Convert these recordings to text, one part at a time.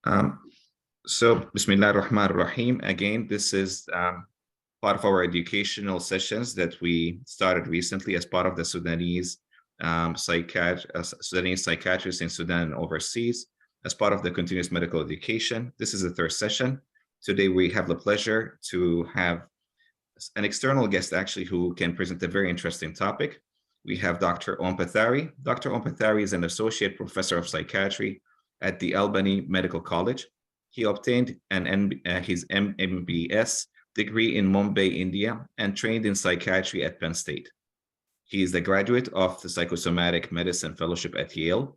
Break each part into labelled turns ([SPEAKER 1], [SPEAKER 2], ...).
[SPEAKER 1] Um, so, Bismillah ar-Rahman ar-Rahim. Again, this is part of our educational sessions that we started recently as part of the Sudanese psychiatrists in Sudan and overseas, as part of the continuous medical education. This is the third session. Today, we have the pleasure to have an external guest, actually, who can present a very interesting topic. We have Dr. Pathare. Dr. Pathare is an associate professor of psychiatry at the Albany Medical College. He obtained his MBS degree in Mumbai, India, and trained in psychiatry at Penn State. He is the graduate of the Psychosomatic Medicine Fellowship at Yale.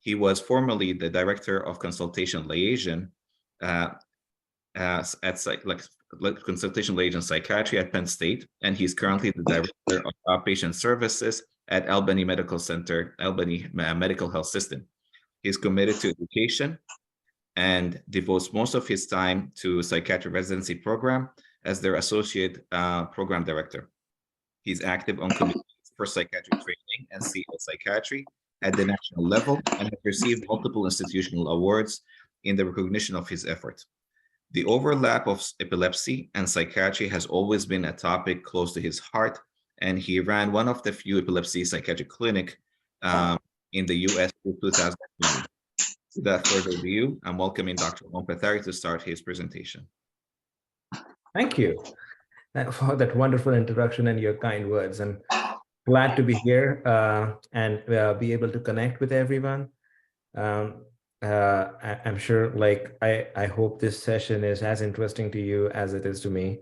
[SPEAKER 1] He was formerly the director of consultation liaison consultation liaison psychiatry at Penn State, and he's currently the director of outpatient services at Albany Medical Center, Albany Medical Health System. He's committed to education and devotes most of his time to psychiatry residency program as their associate program director. He's active on committees for psychiatry training and CL psychiatry at the national level and has received multiple institutional awards in the recognition of his effort. The overlap of epilepsy and psychiatry has always been a topic close to his heart, and he ran one of the few epilepsy psychiatric clinic in the US in 2020. Without further ado, I'm welcoming Dr. Pathare to start his presentation.
[SPEAKER 2] Thank you for that wonderful introduction and your kind words. I'm glad to be here and be able to connect with everyone. I'm sure, I hope this session is as interesting to you as it is to me.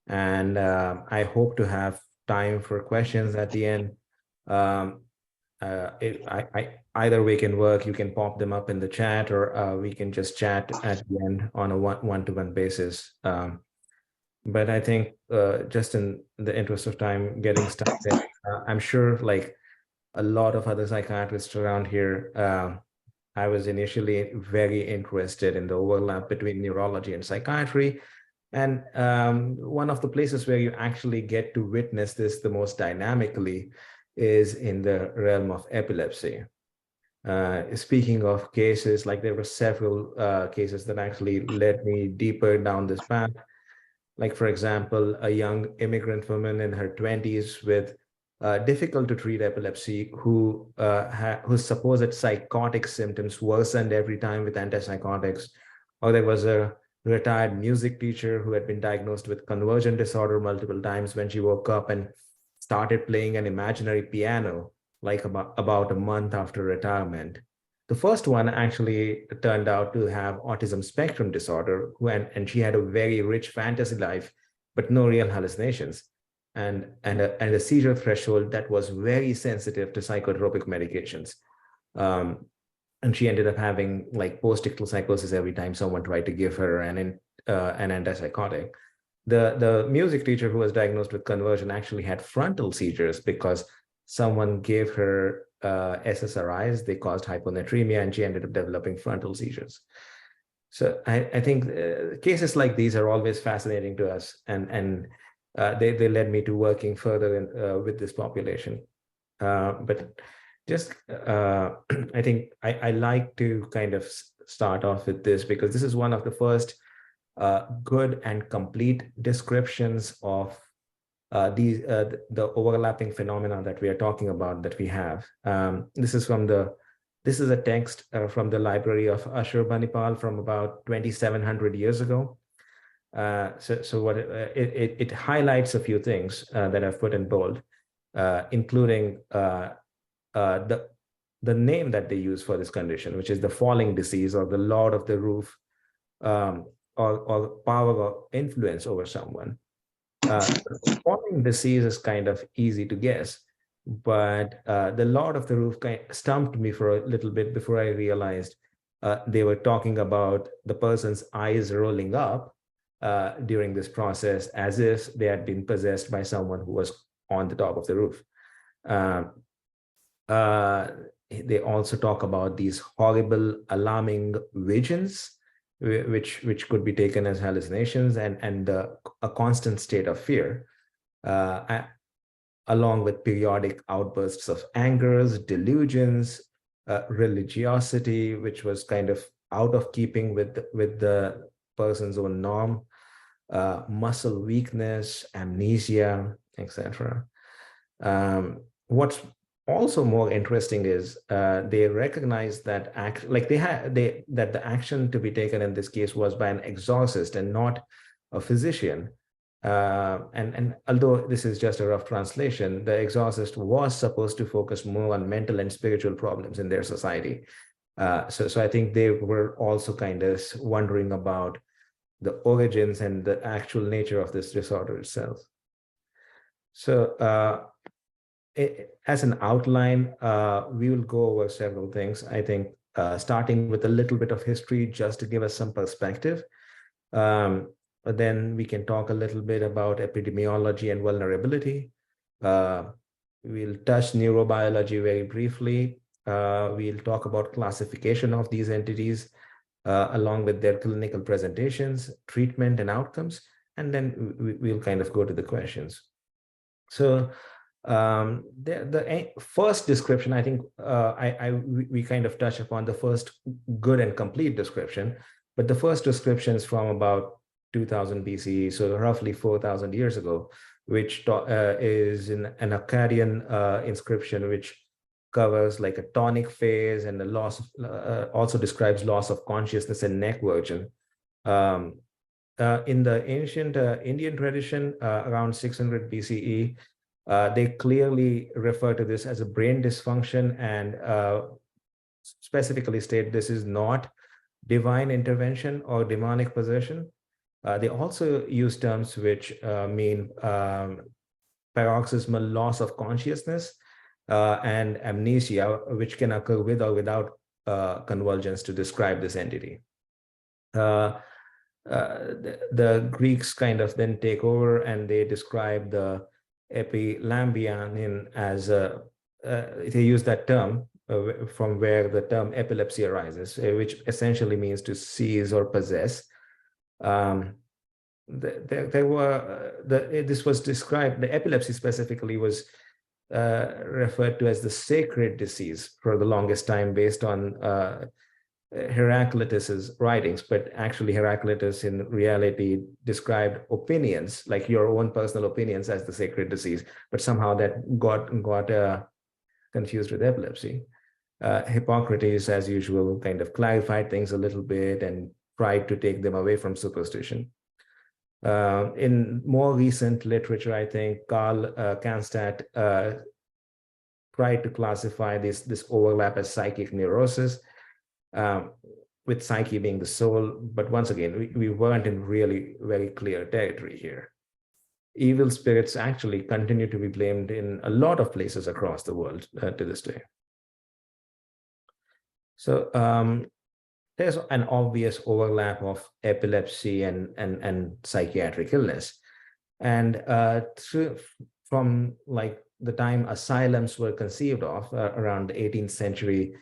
[SPEAKER 2] And I hope to have time for questions at the end. Either way can work. You can pop them up in the chat, or we can just chat at the end on a one-to-one basis. But I think just in the interest of time getting started, I'm sure like a lot of other psychiatrists around here, I was initially very interested in the overlap between neurology and psychiatry. And one of the places where you actually get to witness this the most dynamically is in the realm of epilepsy. Speaking of cases, like there were several cases that actually led me deeper down this path. Like, for example, a young immigrant woman in her 20s with difficult to treat epilepsy whose supposed psychotic symptoms worsened every time with antipsychotics. Or there was a retired music teacher who had been diagnosed with conversion disorder multiple times when she woke up and started playing an imaginary piano like about a month after retirement. The first one actually turned out to have autism spectrum disorder, and she had a very rich fantasy life, but no real hallucinations, and a seizure threshold that was very sensitive to psychotropic medications. And she ended up having like post-ictal psychosis every time someone tried to give her an antipsychotic. The music teacher who was diagnosed with conversion actually had frontal seizures because someone gave her SSRIs. They caused hyponatremia, and she ended up developing frontal seizures. So I think cases like these are always fascinating to us, and they led me to working further with this population. But just I think I like to kind of start off with this because this is one of the first good and complete descriptions of the overlapping phenomena that we are talking about that we have. This is a text from the library of Ashurbanipal from about 2,700 years ago. So what it highlights a few things that I've put in bold, including the name that they use for this condition, which is the falling disease, or the lord of the roof, or power of influence over someone. The falling disease is kind of easy to guess, but the lord of the roof kind of stumped me for a little bit before I realized they were talking about the person's eyes rolling up during this process as if they had been possessed by someone who was on the top of the roof. They also talk about these horrible, alarming visions, which could be taken as hallucinations, and a constant state of fear, along with periodic outbursts of angers, delusions, religiosity, which was kind of out of keeping with the person's own norm, muscle weakness, amnesia, etc. What's also more interesting is they recognize that that the action to be taken in this case was by an exorcist and not a physician. And although this is just a rough translation, the exorcist was supposed to focus more on mental and spiritual problems in their society. So I think they were also kind of wondering about the origins and the actual nature of this disorder itself. So as an outline, we will go over several things. I think starting with a little bit of history, just to give us some perspective. But then we can talk a little bit about epidemiology and vulnerability. We'll touch neurobiology very briefly. We'll talk about classification of these entities along with their clinical presentations, treatment, and outcomes. And then we'll kind of go to the questions. So the first description, I think we kind of touch upon the first good and complete description, but the first description is from about 2000 BCE, so roughly 4,000 years ago, which is in an Akkadian inscription, which covers like a tonic phase and the loss of, also describes loss of consciousness and neck version. In the ancient Indian tradition, around 600 BCE, they clearly refer to this as a brain dysfunction and specifically state this is not divine intervention or demonic possession. They also use terms which mean paroxysmal loss of consciousness and amnesia, which can occur with or without convulsions to describe this entity. The Greeks kind of then take over and they describe the epilambian as they use that term from where the term epilepsy arises, which essentially means to seize or possess. This was described, the epilepsy specifically was referred to as the sacred disease for the longest time based on Heraclitus's writings, but actually Heraclitus in reality described opinions, like your own personal opinions, as the sacred disease, but somehow that got confused with epilepsy. Hippocrates, as usual, kind of clarified things a little bit and tried to take them away from superstition. In more recent literature, I think Karl Kanstadt tried to classify this overlap as psychic neurosis, with psyche being the soul. But once again, we weren't in really very clear territory here. Evil spirits actually continue to be blamed in a lot of places across the world to this day. So there's an obvious overlap of epilepsy and psychiatric illness. And from like the time asylums were conceived of around the 18th century,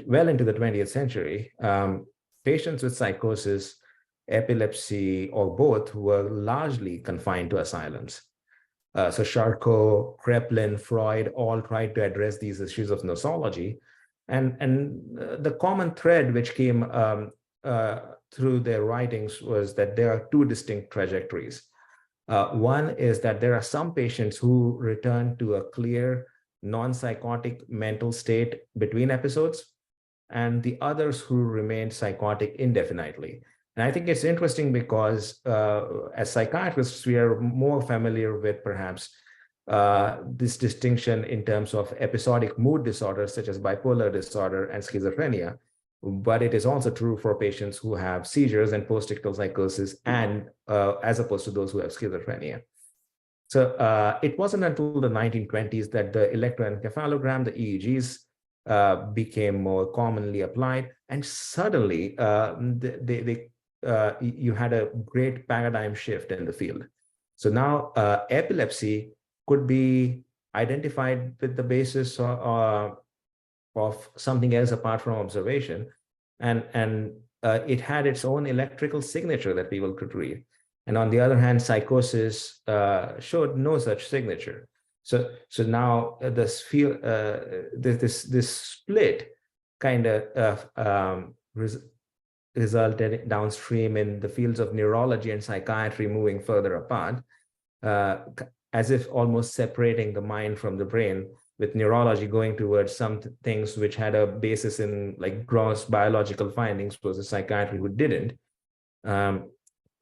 [SPEAKER 2] well into the 20th century, patients with psychosis, epilepsy, or both were largely confined to asylums. So Charcot, Kraepelin, Freud all tried to address these issues of nosology. And the common thread which came through their writings was that there are two distinct trajectories. One is that there are some patients who return to a clear, non-psychotic mental state between episodes, and the others who remain psychotic indefinitely. And I think it's interesting because as psychiatrists, we are more familiar with perhaps this distinction in terms of episodic mood disorders such as bipolar disorder and schizophrenia, but it is also true for patients who have seizures and post-ictal psychosis, and as opposed to those who have schizophrenia. So it wasn't until the 1920s that the electroencephalogram, the EEGs, became more commonly applied, and suddenly you had a great paradigm shift in the field. So now epilepsy could be identified with the basis of something else apart from observation, and it had its own electrical signature that people could read. And on the other hand, psychosis showed no such signature. So now this split kind of resulted downstream in the fields of neurology and psychiatry moving further apart, as if almost separating the mind from the brain, with neurology going towards some things which had a basis in like gross biological findings versus psychiatry who didn't.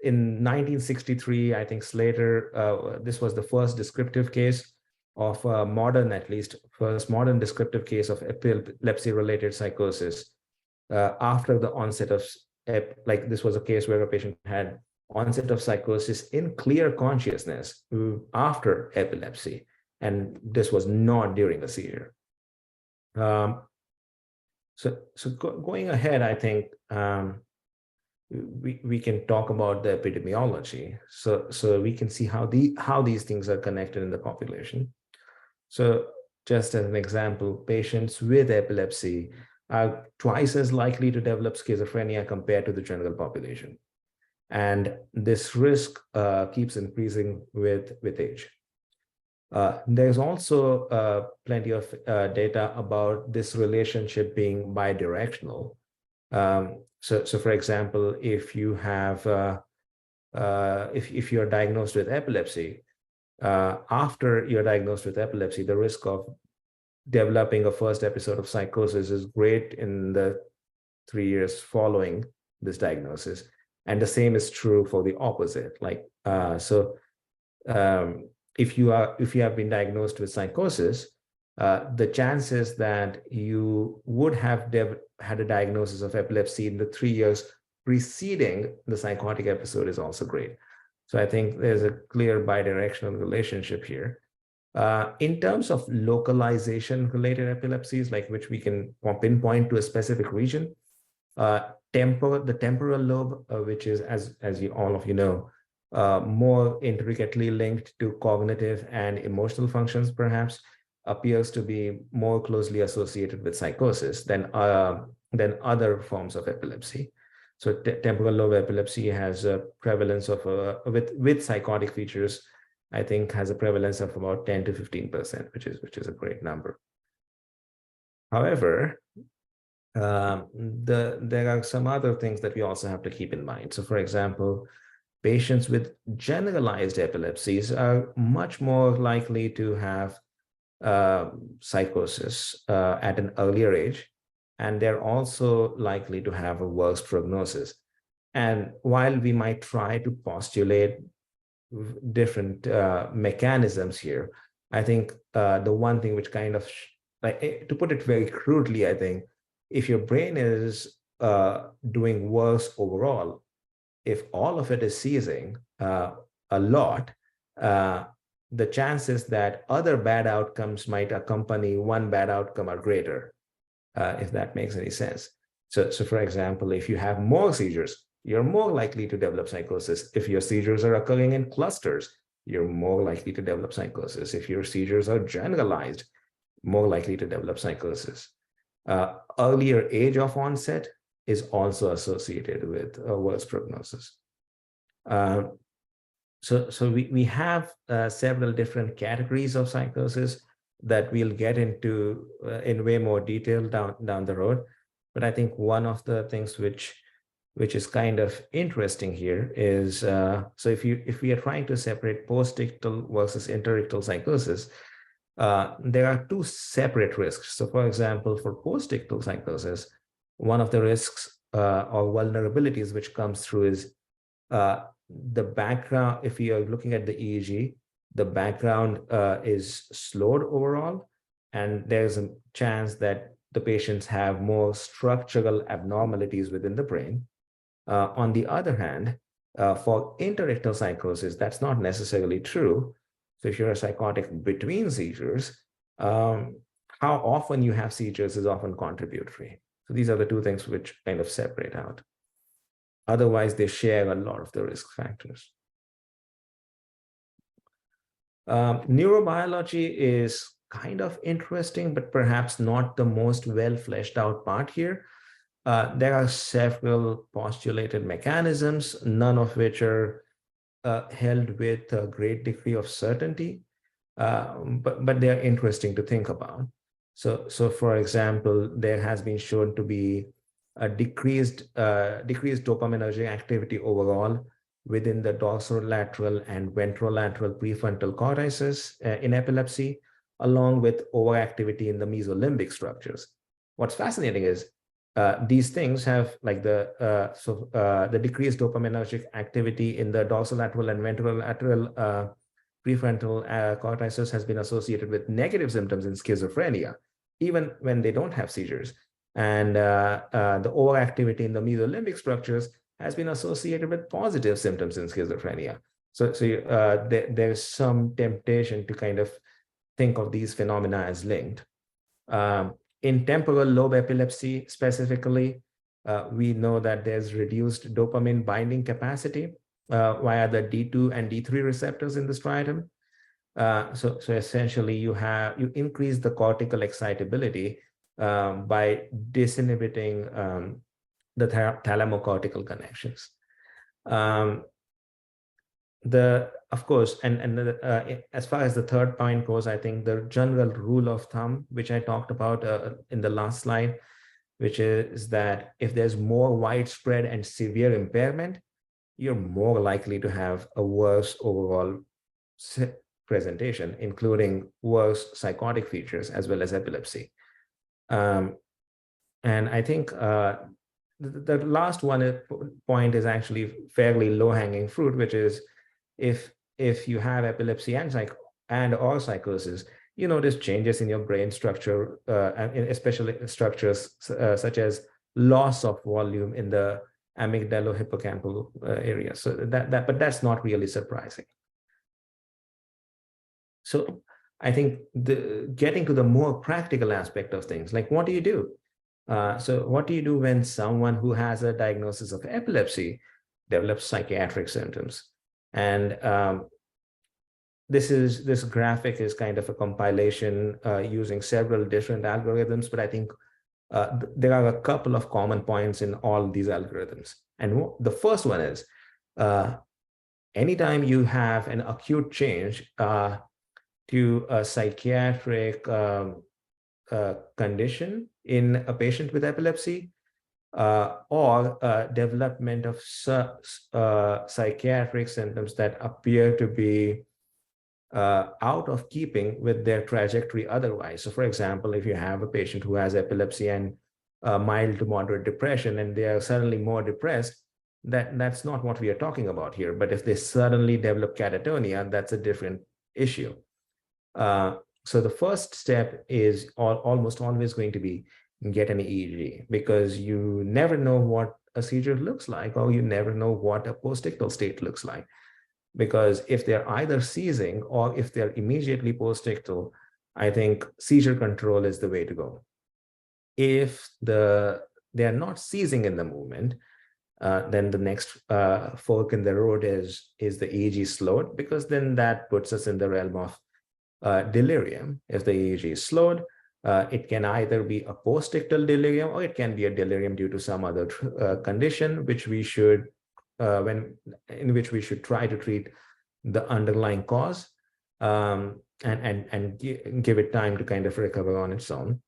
[SPEAKER 2] In 1963, I think Slater, this was the first descriptive case of modern, at least first modern descriptive case of epilepsy-related psychosis after the onset of, like this was a case where a patient had onset of psychosis in clear consciousness after epilepsy, and this was not during a seizure. Going ahead, I think we can talk about the epidemiology, so we can see how these things are connected in the population. So just as an example, patients with epilepsy are twice as likely to develop schizophrenia compared to the general population. And this risk keeps increasing with age. There's also plenty of data about this relationship being bidirectional. So for example, if you have, if you're diagnosed with epilepsy, after you're diagnosed with epilepsy, the risk of developing a first episode of psychosis is great in the 3 years following this diagnosis. And the same is true for the opposite. Like, if you have been diagnosed with psychosis, the chances that you would have had a diagnosis of epilepsy in the 3 years preceding the psychotic episode is also great. So I think there's a clear bidirectional relationship here. In terms of localization-related epilepsies, like which we can pinpoint to a specific region, the temporal lobe, which is, as you all of you know, more intricately linked to cognitive and emotional functions, perhaps, appears to be more closely associated with psychosis than other forms of epilepsy. So temporal lobe epilepsy has a prevalence of with psychotic features, I think has a prevalence of about 10 to 15%, which is a great number. However, there are some other things that we also have to keep in mind. So, for example, patients with generalized epilepsies are much more likely to have psychosis at an earlier age, and they're also likely to have a worse prognosis. And while we might try to postulate different mechanisms here, I think the one thing which kind of, to put it very crudely, I think if your brain is doing worse overall, if all of it is seizing a lot, the chances that other bad outcomes might accompany one bad outcome are greater, if that makes any sense. So for example, if you have more seizures, you're more likely to develop psychosis. If your seizures are occurring in clusters, you're more likely to develop psychosis. If your seizures are generalized, more likely to develop psychosis. Earlier age of onset is also associated with a worse prognosis. So we have several different categories of psychosis that we'll get into in way more detail down the road. But I think one of the things which is kind of interesting here is, so if we are trying to separate postictal versus interictal psychosis, there are two separate risks. So for example, for postictal psychosis, one of the risks or vulnerabilities which comes through is the background. If you are looking at the EEG, the background is slowed overall, and there's a chance that the patients have more structural abnormalities within the brain. On the other hand, for interictal psychosis, that's not necessarily true. So if you're a psychotic between seizures, how often you have seizures is often contributory. So these are the two things which kind of separate out. Otherwise, they share a lot of the risk factors. Neurobiology is kind of interesting, but perhaps not the most well fleshed out part here. There are several postulated mechanisms, none of which are held with a great degree of certainty, but they're interesting to think about. So for example, there has been shown to be a decreased dopaminergic activity overall within the dorsolateral and ventrolateral prefrontal cortices in epilepsy, along with overactivity in the mesolimbic structures. What's fascinating is these things have like the decreased dopaminergic activity in the dorsolateral and ventrolateral prefrontal cortices has been associated with negative symptoms in schizophrenia, even when they don't have seizures. And the overactivity in the mesolimbic structures has been associated with positive symptoms in schizophrenia. So there's some temptation to kind of think of these phenomena as linked. In temporal lobe epilepsy specifically, we know that there's reduced dopamine binding capacity via the D2 and D3 receptors in the striatum. So essentially you increase the cortical excitability by disinhibiting the thalamocortical connections. Of course, as far as the third point goes, I think the general rule of thumb, which I talked about in the last slide, which is that if there's more widespread and severe impairment, you're more likely to have a worse overall presentation, including worse psychotic features as well as epilepsy. And I think the last point is actually fairly low-hanging fruit, which is if you have epilepsy and or psychosis, you notice changes in your brain structure, and especially structures such as loss of volume in the amygdalo-hippocampal area. So but that's not really surprising. So I think getting to the more practical aspect of things, like what do you do? So what do you do when someone who has a diagnosis of epilepsy develops psychiatric symptoms? And this graphic is kind of a compilation using several different algorithms, but I think there are a couple of common points in all these algorithms. And the first one is anytime you have an acute change to a psychiatric condition in a patient with epilepsy, or development of psychiatric symptoms that appear to be out of keeping with their trajectory otherwise. So for example, if you have a patient who has epilepsy and mild to moderate depression, and they are suddenly more depressed, that's not what we are talking about here. But if they suddenly develop catatonia, that's a different issue. So the first step is almost always going to be get an EEG, because you never know what a seizure looks like, or you never know what a postictal state looks like. Because if they're either seizing or if they're immediately postictal, I think seizure control is the way to go. If they're not seizing in the movement, then the next fork in the road is the EEG slowed, because then that puts us in the realm of delirium. If the EEG is slowed, it can either be a postictal delirium, or it can be a delirium due to some other condition, which we should in which we should try to treat the underlying cause and give it time to kind of recover on its own.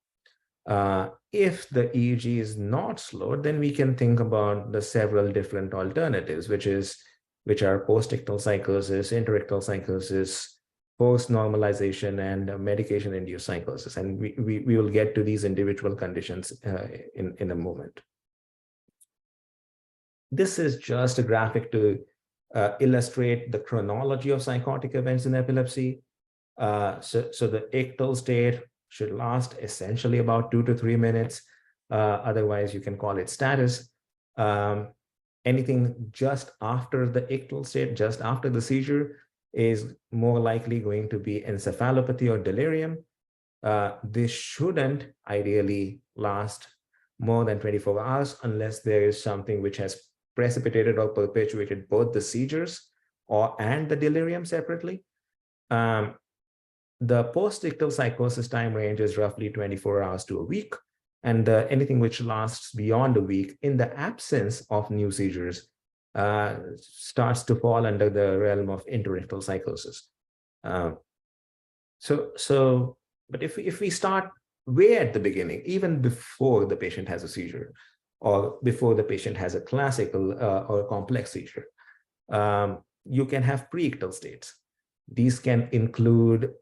[SPEAKER 2] If the EEG is not slowed, then we can think about the several different alternatives, which are postictal psychosis, interictal psychosis, post-normalization, and medication-induced psychosis. And we will get to these individual conditions in a moment. This is just a graphic to illustrate the chronology of psychotic events in epilepsy. So the ictal state should last essentially about 2 to 3 minutes. Otherwise, you can call it status. Anything just after the ictal state, just after the seizure, is more likely going to be encephalopathy or delirium. This shouldn't ideally last more than 24 hours unless there is something which has precipitated or perpetuated both the seizures and the delirium separately. The post-ictal psychosis time range is roughly 24 hours to a week, and anything which lasts beyond a week in the absence of new seizures starts to fall under the realm of interictal psychosis. But if we start way at the beginning, even before the patient has a seizure, or before the patient has a classical or a complex seizure. You can have pre-ictal states. These can include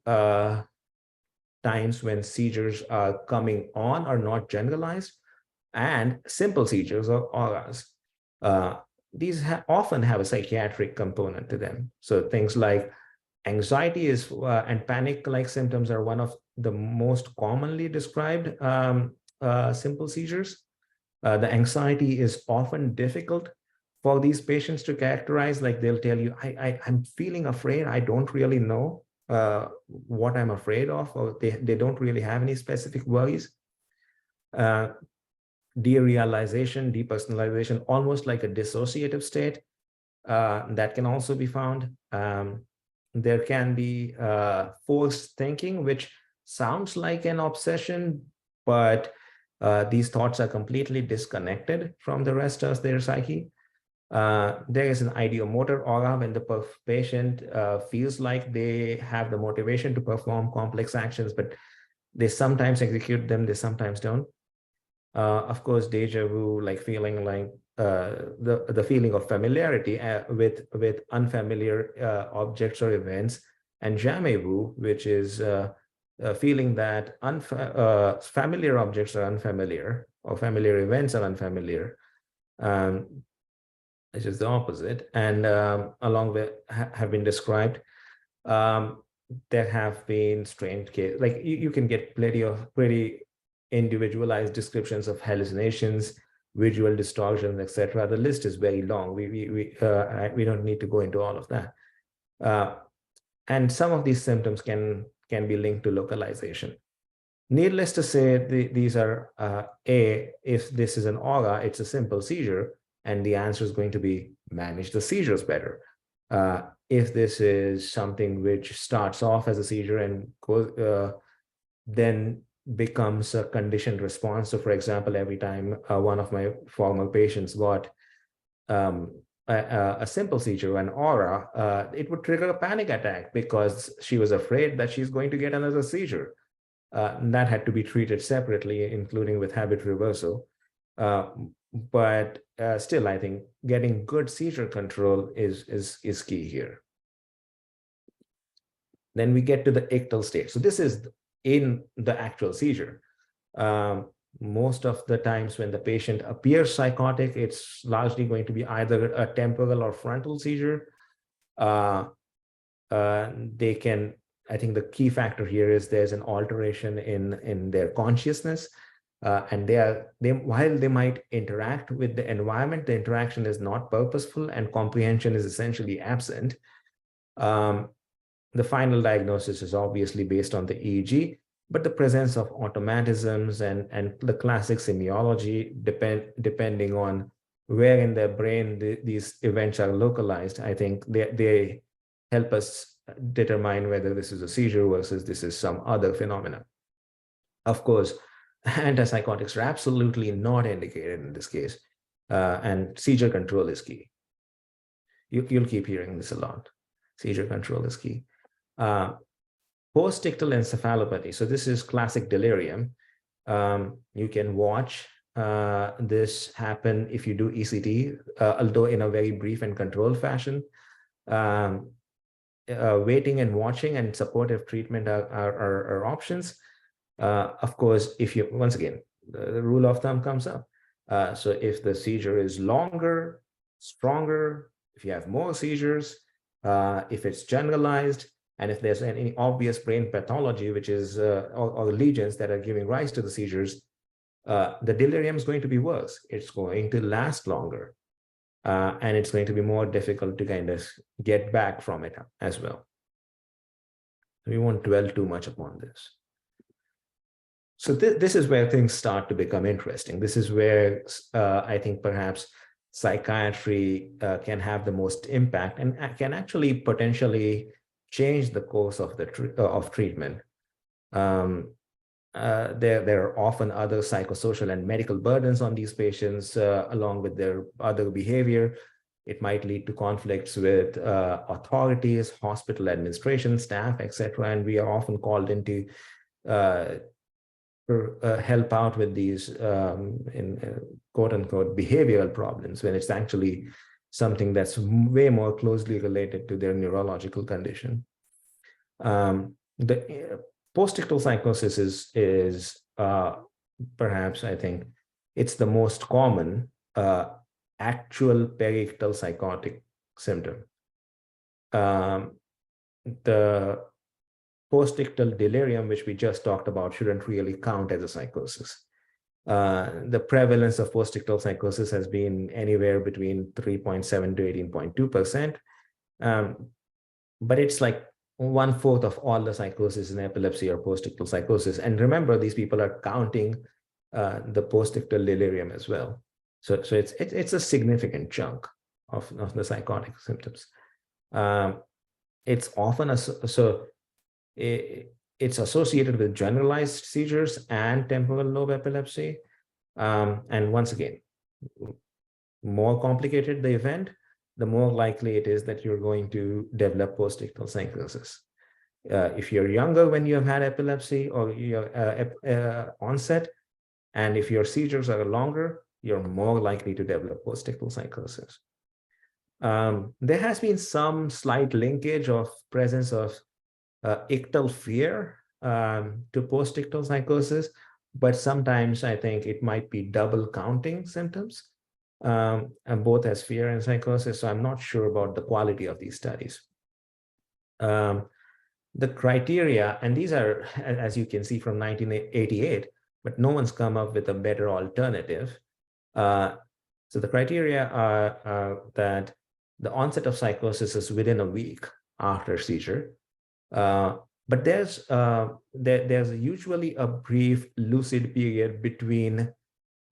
[SPEAKER 2] times when seizures are coming on or not generalized, and simple seizures or auras. These often have a psychiatric component to them. So things like anxiety is and panic-like symptoms are one of the most commonly described simple seizures. The anxiety is often difficult for these patients to characterize. Like they'll tell you, I'm feeling afraid. I don't really know what I'm afraid of, or they don't really have any specific worries. Derealization, depersonalization, almost like a dissociative state, that can also be found. There can be forced thinking, which sounds like an obsession, but these thoughts are completely disconnected from the rest of their psyche. There is an ideomotor aura when the patient feels like they have the motivation to perform complex actions, but they sometimes execute them, they sometimes don't. Of course, deja vu, like feeling like the feeling of familiarity with unfamiliar objects or events, and jamais vu, which is feeling that familiar objects are unfamiliar or familiar events are unfamiliar, which is the opposite, and along with have been described. There have been strange cases, like you can get plenty of pretty individualized descriptions of hallucinations, visual distortions, etc. The list is very long. We don't need to go into all of that. And some of these symptoms can be linked to localization. Needless to say, these are if this is an aura, it's a simple seizure, and the answer is going to be manage the seizures better. If this is something which starts off as a seizure and goes, then becomes a conditioned response. So for example, every time one of my former patients got a simple seizure, an aura, it would trigger a panic attack because she was afraid that she's going to get another seizure. And that had to be treated separately, including with habit reversal. But still, I think getting good seizure control is key here. Then we get to the ictal state. So this is in the actual seizure. Most of the times when the patient appears psychotic, it's largely going to be either a temporal or frontal seizure. They can, I think the key factor here is there's an alteration in their consciousness. And while they might interact with the environment, the interaction is not purposeful and comprehension is essentially absent. The final diagnosis is obviously based on the EEG, but the presence of automatisms and the classic semiology, depending on where in their brain these events are localized, I think they help us determine whether this is a seizure versus this is some other phenomena. Of course, antipsychotics are absolutely not indicated in this case, and seizure control is key. You'll keep hearing this a lot. Seizure control is key. Post-ictal encephalopathy. So this is classic delirium. You can watch this happen if you do ECT, although in a very brief and controlled fashion. Waiting and watching and supportive treatment are options. Of course, if you, once again, the rule of thumb comes up. So if the seizure is longer, stronger, if you have more seizures, if it's generalized, and if there's any obvious brain pathology, which is or lesions that are giving rise to the seizures, the delirium is going to be worse. It's going to last longer, and it's going to be more difficult to kind of get back from it as well. We won't dwell too much upon this. So this is where things start to become interesting. This is where I think perhaps psychiatry can have the most impact and can actually potentially change the course of the treatment. There are often other psychosocial and medical burdens on these patients, along with their other behavior. It might lead to conflicts with authorities, hospital administration, staff, etc. And we are often called in to help out with these quote unquote behavioral problems when it's actually something that's way more closely related to their neurological condition. The post-ictal psychosis is perhaps, I think, it's the most common actual periictal psychotic symptom. The post-ictal delirium, which we just talked about, shouldn't really count as a psychosis. The prevalence of post-ictal psychosis has been anywhere between 3.7 to 18.2%. But it's like 1/4 of all the psychosis in epilepsy or post-ictal psychosis. And remember, these people are counting the post-ictal delirium as well. So it's a significant chunk of the psychotic symptoms. It's often it's associated with generalized seizures and temporal lobe epilepsy. And once again, more complicated the event, the more likely it is that you're going to develop post-ictal psychosis. If you're younger when you have had epilepsy or your onset, and if your seizures are longer, you're more likely to develop post-ictal psychosis. There has been some slight linkage of presence of ictal fear to post-ictal psychosis, but sometimes I think it might be double counting symptoms, and both as fear and psychosis. So I'm not sure about the quality of these studies. The criteria, and these are, as you can see, from 1988, but no one's come up with a better alternative. So the criteria are that the onset of psychosis is within a week after seizure. But there's usually a brief lucid period between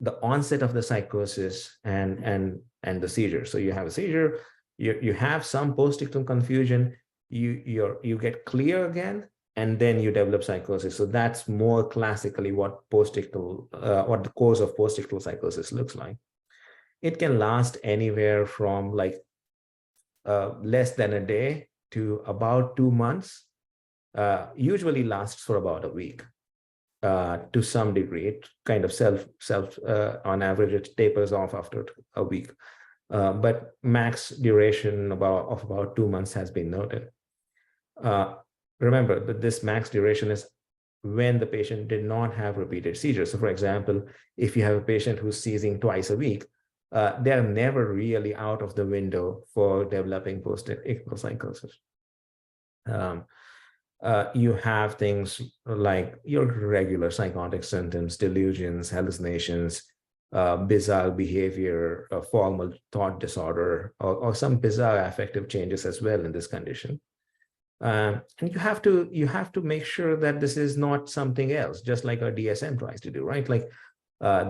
[SPEAKER 2] the onset of the psychosis and the seizure. So you have a seizure, you have some post-ictal confusion, you get clear again, and then you develop psychosis. So that's more classically what post-ictal, what the course of post-ictal psychosis looks like. It can last anywhere from like less than a day to about 2 months. Usually lasts for about a week to some degree. It kind of on average, it tapers off after a week. But max duration of about 2 months has been noted. Remember that this max duration is when the patient did not have repeated seizures. So for example, if you have a patient who's seizing twice a week, they're never really out of the window for developing post-ictal psychosis. You have things like your regular psychotic symptoms, delusions, hallucinations, bizarre behavior, formal thought disorder, or some bizarre affective changes as well in this condition. And you have to make sure that this is not something else, just like our DSM tries to do, right? Like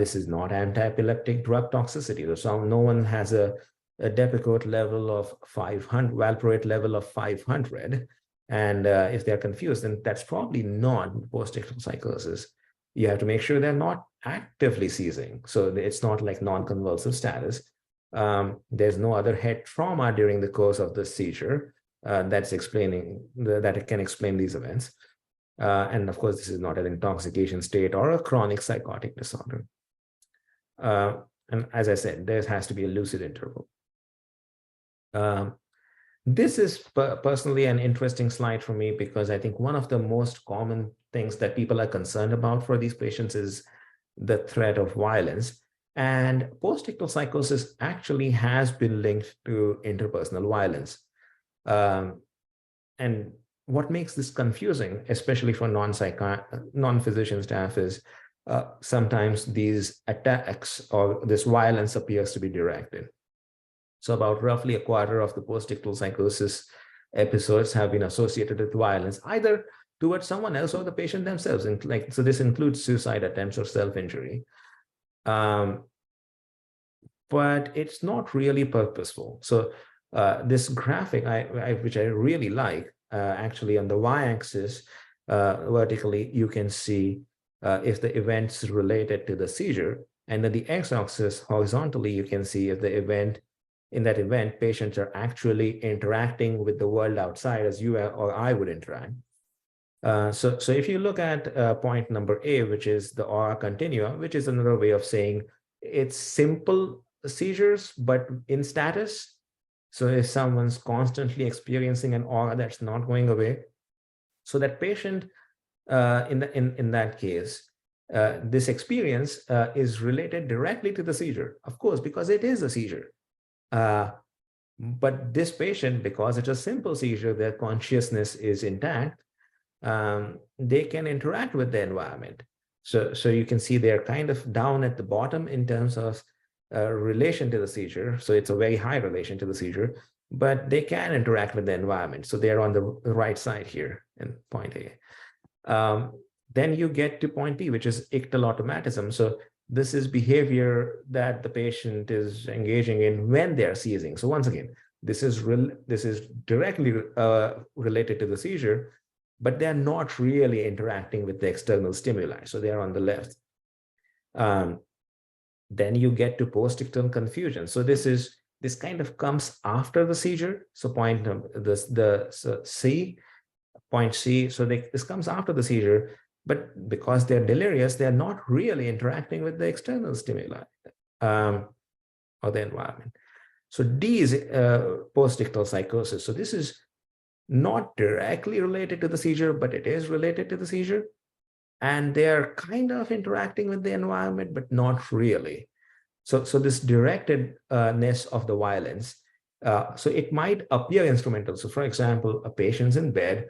[SPEAKER 2] this is not anti-epileptic drug toxicity. So no one has a Depakote level of 500, valproate level of 500. And if they're confused, then that's probably not post-ictal psychosis. You have to make sure they're not actively seizing. So it's not like non-convulsive status. There's no other head trauma during the course of the seizure that it can explain these events. And of course, this is not an intoxication state or a chronic psychotic disorder. And as I said, there has to be a lucid interval. This is personally an interesting slide for me because I think one of the most common things that people are concerned about for these patients is the threat of violence. And post-ictal psychosis actually has been linked to interpersonal violence. And what makes this confusing, especially for non-physician staff, is sometimes these attacks or this violence appears to be directed. So about roughly a quarter of the post-ictal psychosis episodes have been associated with violence, either towards someone else or the patient themselves. And so this includes suicide attempts or self-injury. But it's not really purposeful. So this graphic, which I really like, actually on the y-axis, vertically, you can see if the event's related to the seizure. And then the x-axis, horizontally, you can see if in that event, patients are actually interacting with the world outside as you or I would interact. So if you look at point number A, which is the aura continua, which is another way of saying it's simple seizures, but in status. So if someone's constantly experiencing an aura that's not going away, so that patient in that case, this experience is related directly to the seizure, of course, because it is a seizure. But this patient, because it's a simple seizure, their consciousness is intact, they can interact with the environment. So you can see they're kind of down at the bottom in terms of relation to the seizure. So it's a very high relation to the seizure, but they can interact with the environment. So they're on the right side here in point A. Then you get to point B, which is ictal automatism. So this is behavior that the patient is engaging in when they're seizing. So once again, this is directly related to the seizure, but they're not really interacting with the external stimuli. So they're on the left. Then you get to post-ictal confusion. So this kind of comes after the seizure. So point C. So this comes after the seizure, but because they're delirious, they're not really interacting with the external stimuli or the environment. So D is post-ictal psychosis. So this is not directly related to the seizure, but it is related to the seizure. And they're kind of interacting with the environment, but not really. So this directedness of the violence, so it might appear instrumental. So for example, a patient's in bed,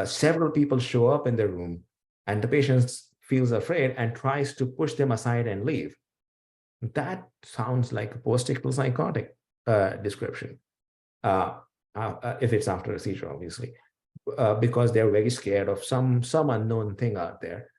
[SPEAKER 2] several people show up in the room, and the patient feels afraid and tries to push them aside and leave. That sounds like a post-ictal psychotic description, if it's after a seizure, obviously, because they're very scared of some unknown thing out there.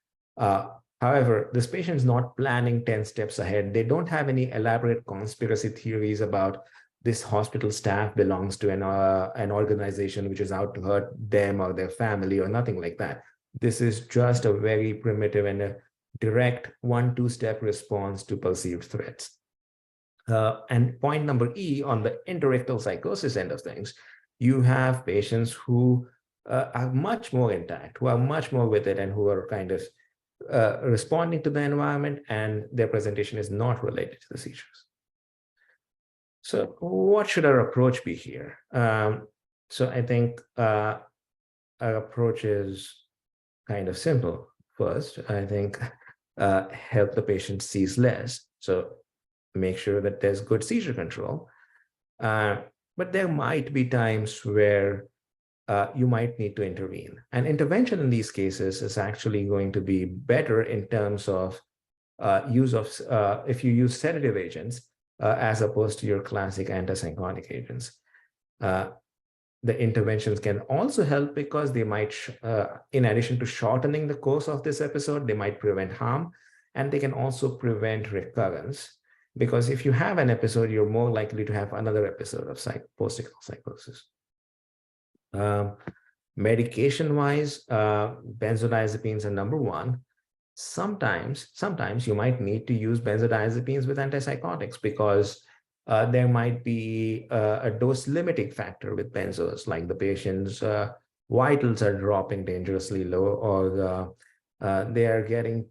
[SPEAKER 2] However, this patient's not planning 10 steps ahead. They don't have any elaborate conspiracy theories about this hospital staff belongs to an organization which is out to hurt them or their family or nothing like that. This is just a very primitive and a direct 1-2 step response to perceived threats. And point number E, on the interictal psychosis end of things, you have patients who are much more intact, who are much more with it, and who are kind of responding to the environment, and their presentation is not related to the seizures. So what should our approach be here? So I think our approach is kind of simple. First, I think help the patient seize less. So make sure that there's good seizure control. But there might be times where you might need to intervene. And intervention in these cases is actually going to be better in terms of use of, if you use sedative agents, as opposed to your classic antipsychotic agents. The interventions can also help because they might, in addition to shortening the course of this episode, they might prevent harm, and they can also prevent recurrence. Because if you have an episode, you're more likely to have another episode of post-ictal psychosis. Medication-wise, benzodiazepines are number one. Sometimes you might need to use benzodiazepines with antipsychotics because there might be a dose-limiting factor with benzos, like the patient's vitals are dropping dangerously low, or they are getting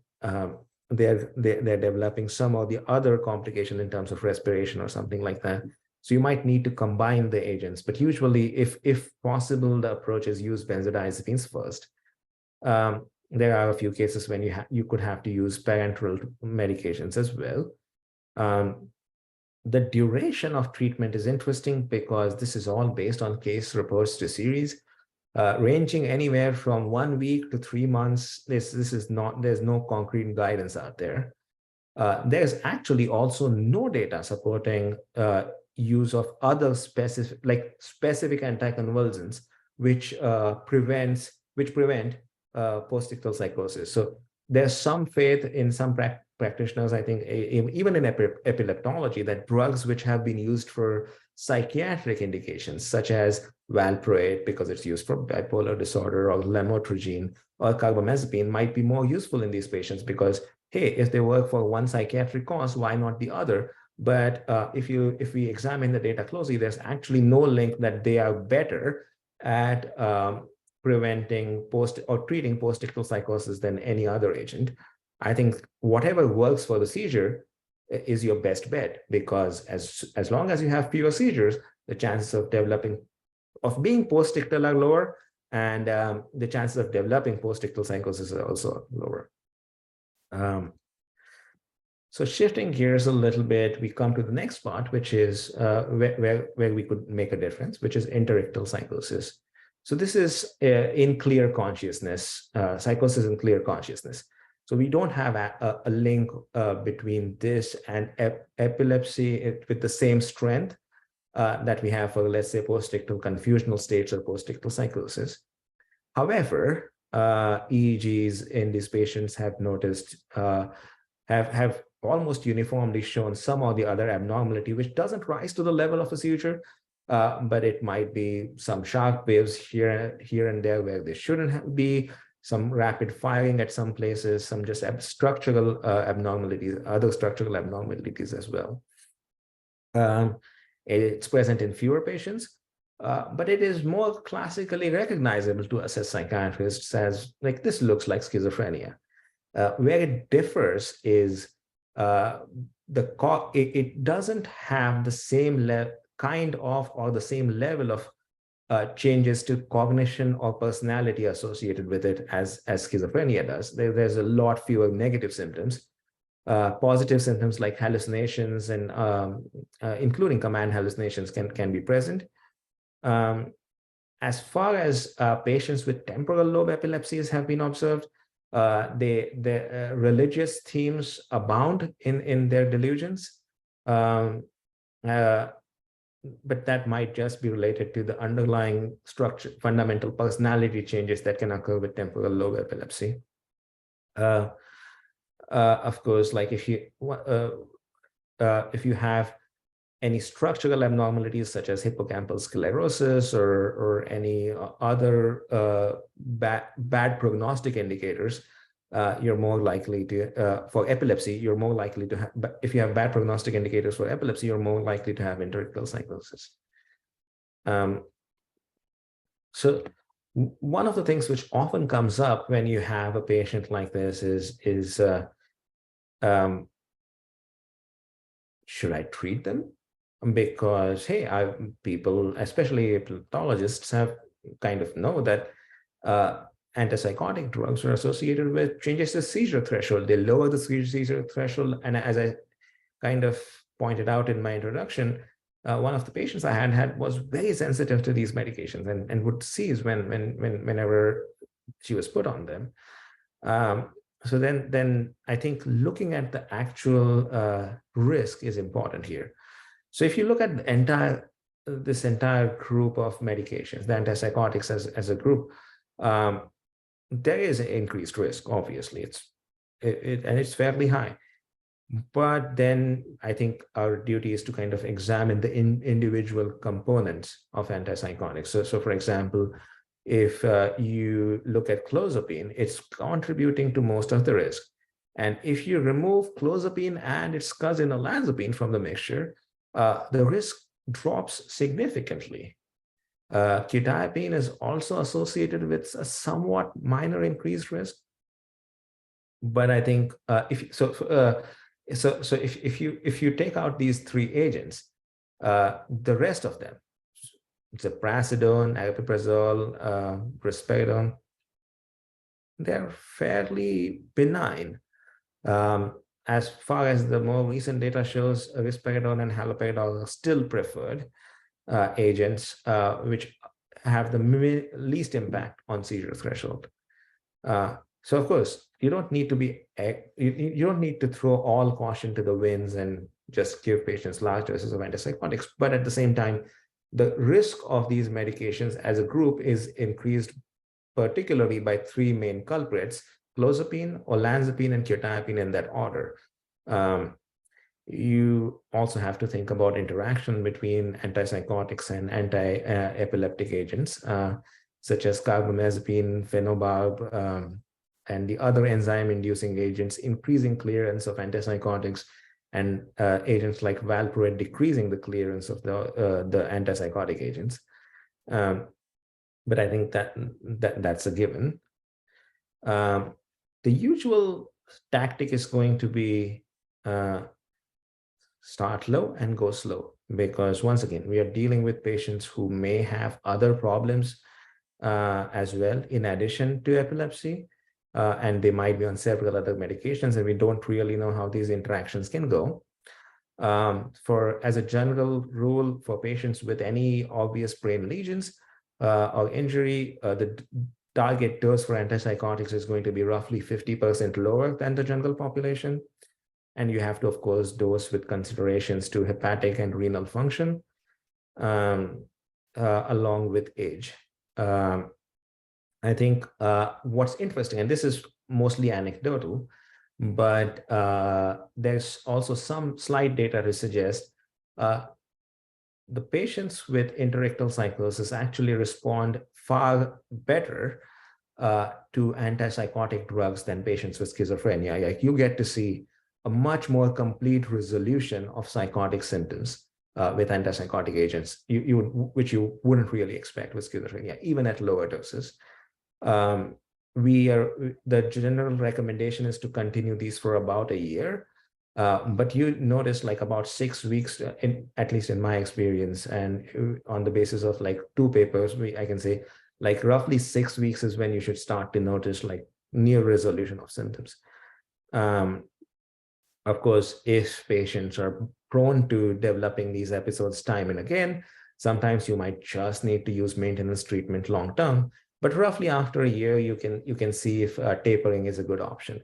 [SPEAKER 2] they're developing some of the other complication in terms of respiration or something like that. So you might need to combine the agents, but usually, if possible, the approach is use benzodiazepines first. There are a few cases when you could have to use parenteral medications as well. The duration of treatment is interesting because this is all based on case reports to series, ranging anywhere from 1 week to 3 months. There's no concrete guidance out there. There's actually also no data supporting use of other specific anticonvulsants which prevent post-ictal psychosis. So there's some faith in some practitioners, I think, even in epileptology, that drugs which have been used for psychiatric indications, such as valproate, because it's used for bipolar disorder, or lamotrigine or carbamazepine, might be more useful in these patients because, hey, if they work for one psychiatric cause, why not the other? But if we examine the data closely, there's actually no link that they are better at preventing or treating post-ictal psychosis than any other agent. I think whatever works for the seizure is your best bet, because as long as you have fewer seizures, the chances of being post-ictal are lower, and the chances of developing post-ictal psychosis are also lower. So shifting gears a little bit, we come to the next part, which is where we could make a difference, which is interictal psychosis. So this is in clear consciousness, psychosis in clear consciousness. So we don't have a link between this and epilepsy with the same strength that we have for, let's say, post-ictal confusional states or post-ictal psychosis. However, EEGs in these patients have noticed, have almost uniformly shown some or the other abnormality, which doesn't rise to the level of a seizure, but it might be some sharp waves here and there where they shouldn't be, some rapid firing at some places, some just structural abnormalities, other structural abnormalities as well. It's present in fewer patients, but it is more classically recognizable to us as psychiatrists as, like, this looks like schizophrenia. Where it differs is it doesn't have the same kind of or the same level of changes to cognition or personality associated with it as schizophrenia does. There's a lot fewer negative symptoms. Positive symptoms like hallucinations and including command hallucinations can be present. As far as patients with temporal lobe epilepsies have been observed, the religious themes abound in their delusions, but that might just be related to the underlying structure, fundamental personality changes that can occur with temporal lobe epilepsy. Of course, like if you have any structural abnormalities such as hippocampal sclerosis or any other bad prognostic indicators, you're more likely to, for epilepsy, you're more likely to have, if you have bad prognostic indicators for epilepsy, you're more likely to have interictal psychosis. So one of the things which often comes up when you have a patient like this is should I treat them? Because, hey, people, especially epileptologists, have kind of know that antipsychotic drugs are associated with changes to seizure threshold. They lower the seizure threshold. And as I kind of pointed out in my introduction, one of the patients I had was very sensitive to these medications and would seize whenever she was put on them. So then I think looking at the actual risk is important here. So if you look at this entire group of medications, the antipsychotics as a group, there is an increased risk, obviously. It's fairly high. But then I think our duty is to kind of examine the individual components of antipsychotics. So for example, if you look at clozapine, it's contributing to most of the risk. And if you remove clozapine and its cousin olanzapine from the mixture, the risk drops significantly. Quetiapine is also associated with a somewhat minor increased risk. But I think if you take out these three agents, the rest of them, ziprasidone, aripiprazole, risperidone, they're fairly benign. As far as the more recent data shows, risperidone and haloperidol are still preferred agents, which have the least impact on seizure threshold. So of course, you don't need to throw all caution to the winds and just give patients large doses of antipsychotics. But at the same time, the risk of these medications as a group is increased particularly by three main culprits: clozapine, olanzapine, and quetiapine, in that order. You also have to think about interaction between antipsychotics and anti-epileptic agents, such as carbamazepine, phenobarb, and the other enzyme-inducing agents, increasing clearance of antipsychotics, and agents like valproate decreasing the clearance of the antipsychotic agents. But I think that's a given. The usual tactic is going to be start low and go slow, because once again, we are dealing with patients who may have other problems as well, in addition to epilepsy, and they might be on several other medications, and we don't really know how these interactions can go. As a general rule, for patients with any obvious brain lesions or injury, the target dose for antipsychotics is going to be roughly 50% lower than the general population. And you have to, of course, dose with considerations to hepatic and renal function, along with age. I think what's interesting, and this is mostly anecdotal, but there's also some slight data to suggest the patients with interictal psychosis actually respond far better to antipsychotic drugs than patients with schizophrenia. Like, you get to see a much more complete resolution of psychotic symptoms with antipsychotic agents, which you wouldn't really expect with schizophrenia, even at lower doses. The general recommendation is to continue these for about a year. But you notice, like, about 6 weeks, at least in my experience, and on the basis of like 2 papers, I can say like roughly 6 weeks is when you should start to notice like near resolution of symptoms. Of course, if patients are prone to developing these episodes time and again, sometimes you might just need to use maintenance treatment long term. But roughly after a year, you can see if tapering is a good option.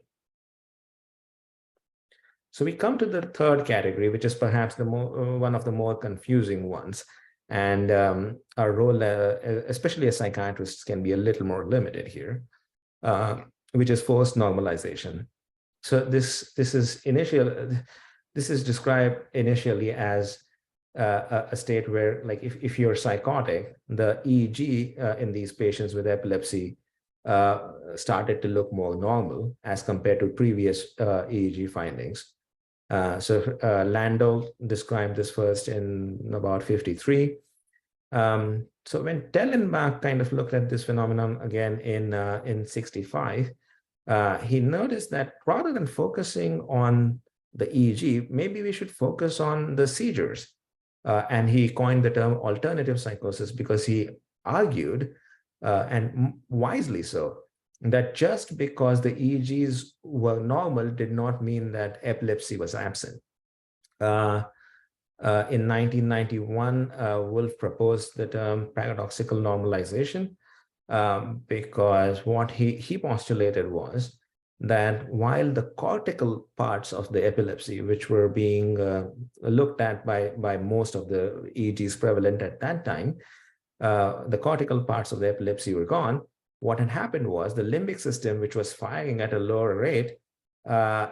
[SPEAKER 2] So we come to the third category, which is perhaps one of the more confusing ones. And our role, especially as psychiatrists, can be a little more limited here, which is forced normalization. So this is described initially as a state where, like, if you're psychotic, the EEG in these patients with epilepsy started to look more normal as compared to previous EEG findings. Landau described this first in about 53. So when Tellenbach kind of looked at this phenomenon again in 65, he noticed that rather than focusing on the EEG, maybe we should focus on the seizures. And he coined the term alternative psychosis, because he argued, and wisely so, that just because the EEGs were normal did not mean that epilepsy was absent. In 1991, Wolf proposed the term paradoxical normalization, because what he postulated was that while the cortical parts of the epilepsy, which were being looked at by most of the EEGs prevalent at that time, the cortical parts of the epilepsy were gone, what had happened was the limbic system, which was firing at a lower rate,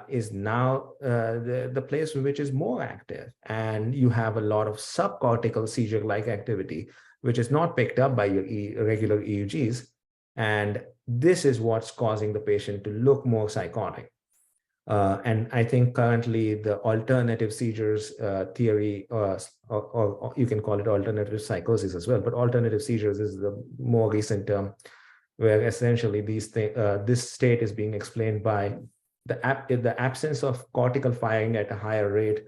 [SPEAKER 2] is now the place which is more active. And you have a lot of subcortical seizure-like activity, which is not picked up by your regular EEGs. And this is what's causing the patient to look more psychotic. And I think currently the alternative seizures theory, or you can call it alternative psychosis as well, but alternative seizures is the more recent term, where essentially this state is being explained by the absence of cortical firing at a higher rate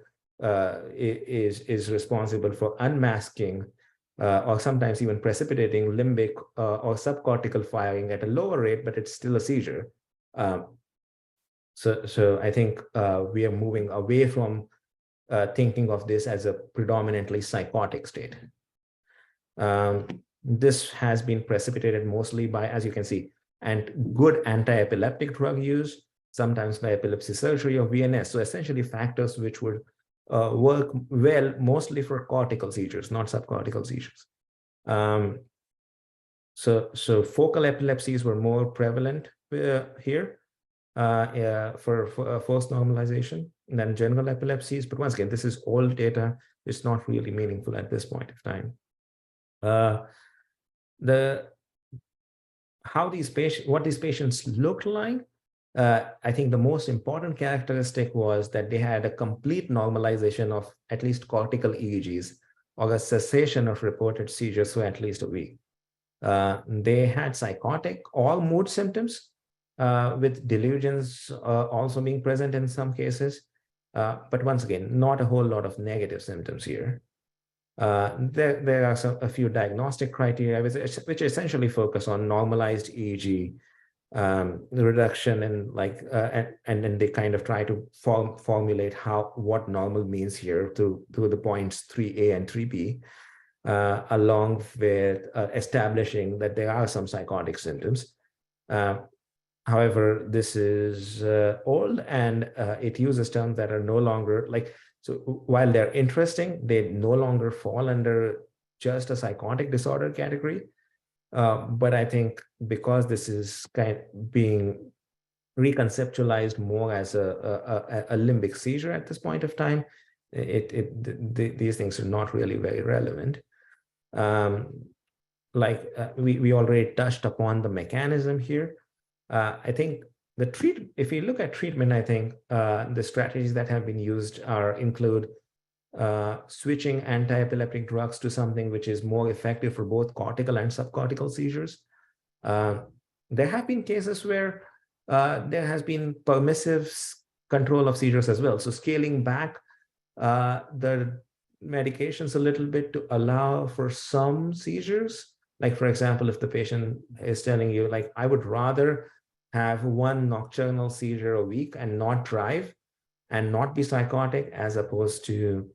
[SPEAKER 2] is responsible for unmasking or sometimes even precipitating limbic or subcortical firing at a lower rate, but it's still a seizure. So I think we are moving away from thinking of this as a predominantly psychotic state. This has been precipitated mostly by, as you can see, and good anti-epileptic drug use, sometimes by epilepsy surgery or VNS. So essentially factors which would work well mostly for cortical seizures, not subcortical seizures. So focal epilepsies were more prevalent here for forced normalization than general epilepsies. But once again, this is old data. It's not really meaningful at this point of time. What these patients looked like, I think the most important characteristic was that they had a complete normalization of at least cortical EEGs, or a cessation of reported seizures for at least a week. They had psychotic or mood symptoms, with delusions also being present in some cases. But once again, not a whole lot of negative symptoms here. There are a few diagnostic criteria which essentially focus on normalized EEG, reduction in and then they kind of try to formulate what normal means here through the points 3A and 3B, along with establishing that there are some psychotic symptoms. However, this is old, and it uses terms that are no longer so while they're interesting, they no longer fall under just a psychotic disorder category. But I think because this is kind of being reconceptualized more as a limbic seizure at this point of time, these things are not really very relevant. We already touched upon the mechanism here. I think if you look at treatment, I think the strategies that have been used include switching anti-epileptic drugs to something which is more effective for both cortical and subcortical seizures. There have been cases where there has been permissive control of seizures as well. So scaling back the medications a little bit to allow for some seizures. Like, for example, if the patient is telling you, like, I would rather have one nocturnal seizure a week and not drive and not be psychotic, as opposed to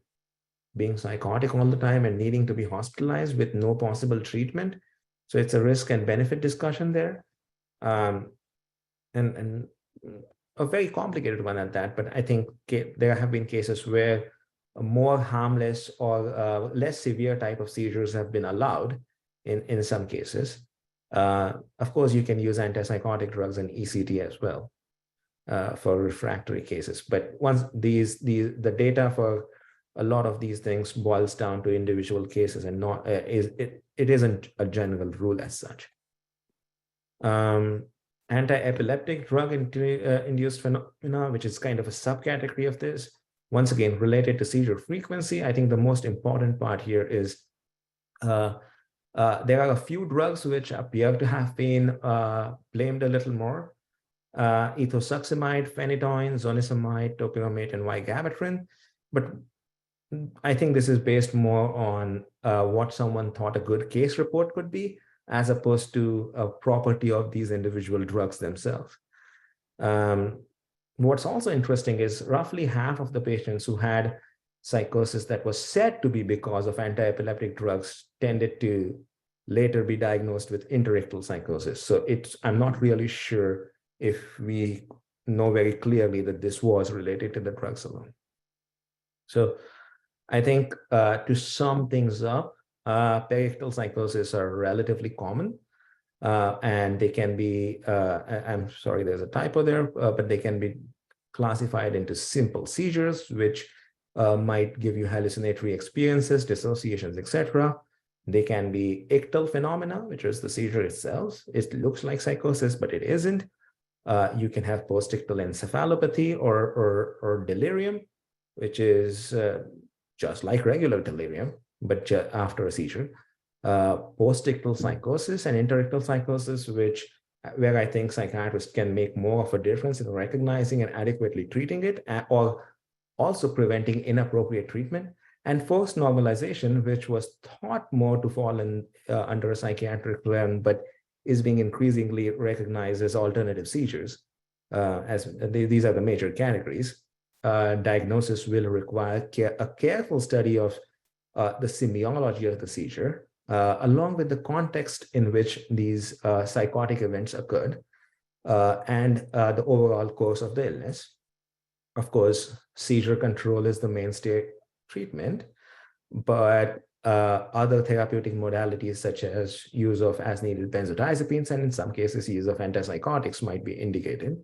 [SPEAKER 2] being psychotic all the time and needing to be hospitalized with no possible treatment. So it's a risk and benefit discussion there. And a very complicated one at that, but I think there have been cases where a more harmless or less severe type of seizures have been allowed in some cases. Of course, you can use antipsychotic drugs and ECT as well for refractory cases. But once the data for a lot of these things boils down to individual cases, and not it isn't a general rule as such. Anti-epileptic drug induced phenomena, which is kind of a subcategory of this, once again related to seizure frequency. I think the most important part here is there are a few drugs which appear to have been blamed a little more. Ethosuximide, phenytoin, zonisamide, topiramate, and vigabatrin. But I think this is based more on what someone thought a good case report could be, as opposed to a property of these individual drugs themselves. What's also interesting is roughly half of the patients who had psychosis that was said to be because of anti-epileptic drugs tended to later be diagnosed with interictal psychosis. So I'm not really sure if we know very clearly that this was related to the drugs alone. So I think to sum things up, periictal psychosis are relatively common, and they can be, I'm sorry, there's a typo there, but they can be classified into simple seizures, which might give you hallucinatory experiences, dissociations, etc. They can be ictal phenomena, which is the seizure itself. It looks like psychosis, but it isn't. You can have post-ictal encephalopathy or delirium, which is just like regular delirium, but after a seizure. Post-ictal psychosis and interictal psychosis, where I think psychiatrists can make more of a difference in recognizing and adequately treating it, or also preventing inappropriate treatment. And forced normalization, which was thought more to fall under a psychiatric realm, but is being increasingly recognized as alternative seizures. These are the major categories. Diagnosis will require a careful study of the semiology of the seizure, along with the context in which these psychotic events occurred, and the overall course of the illness. Of course, seizure control is the mainstay treatment, but other therapeutic modalities such as use of as-needed benzodiazepines, and in some cases use of antipsychotics, might be indicated.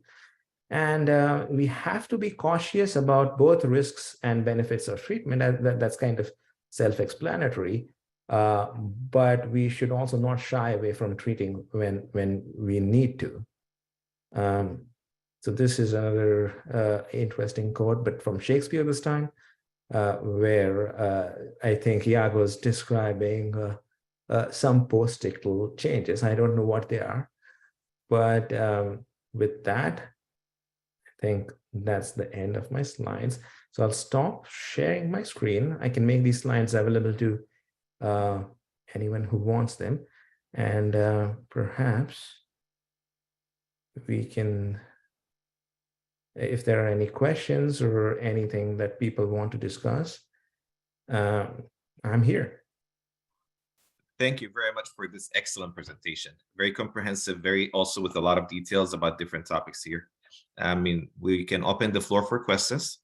[SPEAKER 2] And we have to be cautious about both risks and benefits of treatment. That's kind of self-explanatory, but we should also not shy away from treating when we need to. So this is another interesting quote, but from Shakespeare this time, where I think Iago's describing some post-ictal changes. I don't know what they are, but with that, I think that's the end of my slides. So I'll stop sharing my screen. I can make these slides available to anyone who wants them. And perhaps we can, if there are any questions or anything that people want to discuss, I'm here.
[SPEAKER 1] Thank you very much for this excellent presentation. Very comprehensive, very also with a lot of details about different topics here. I mean, we can open the floor for questions.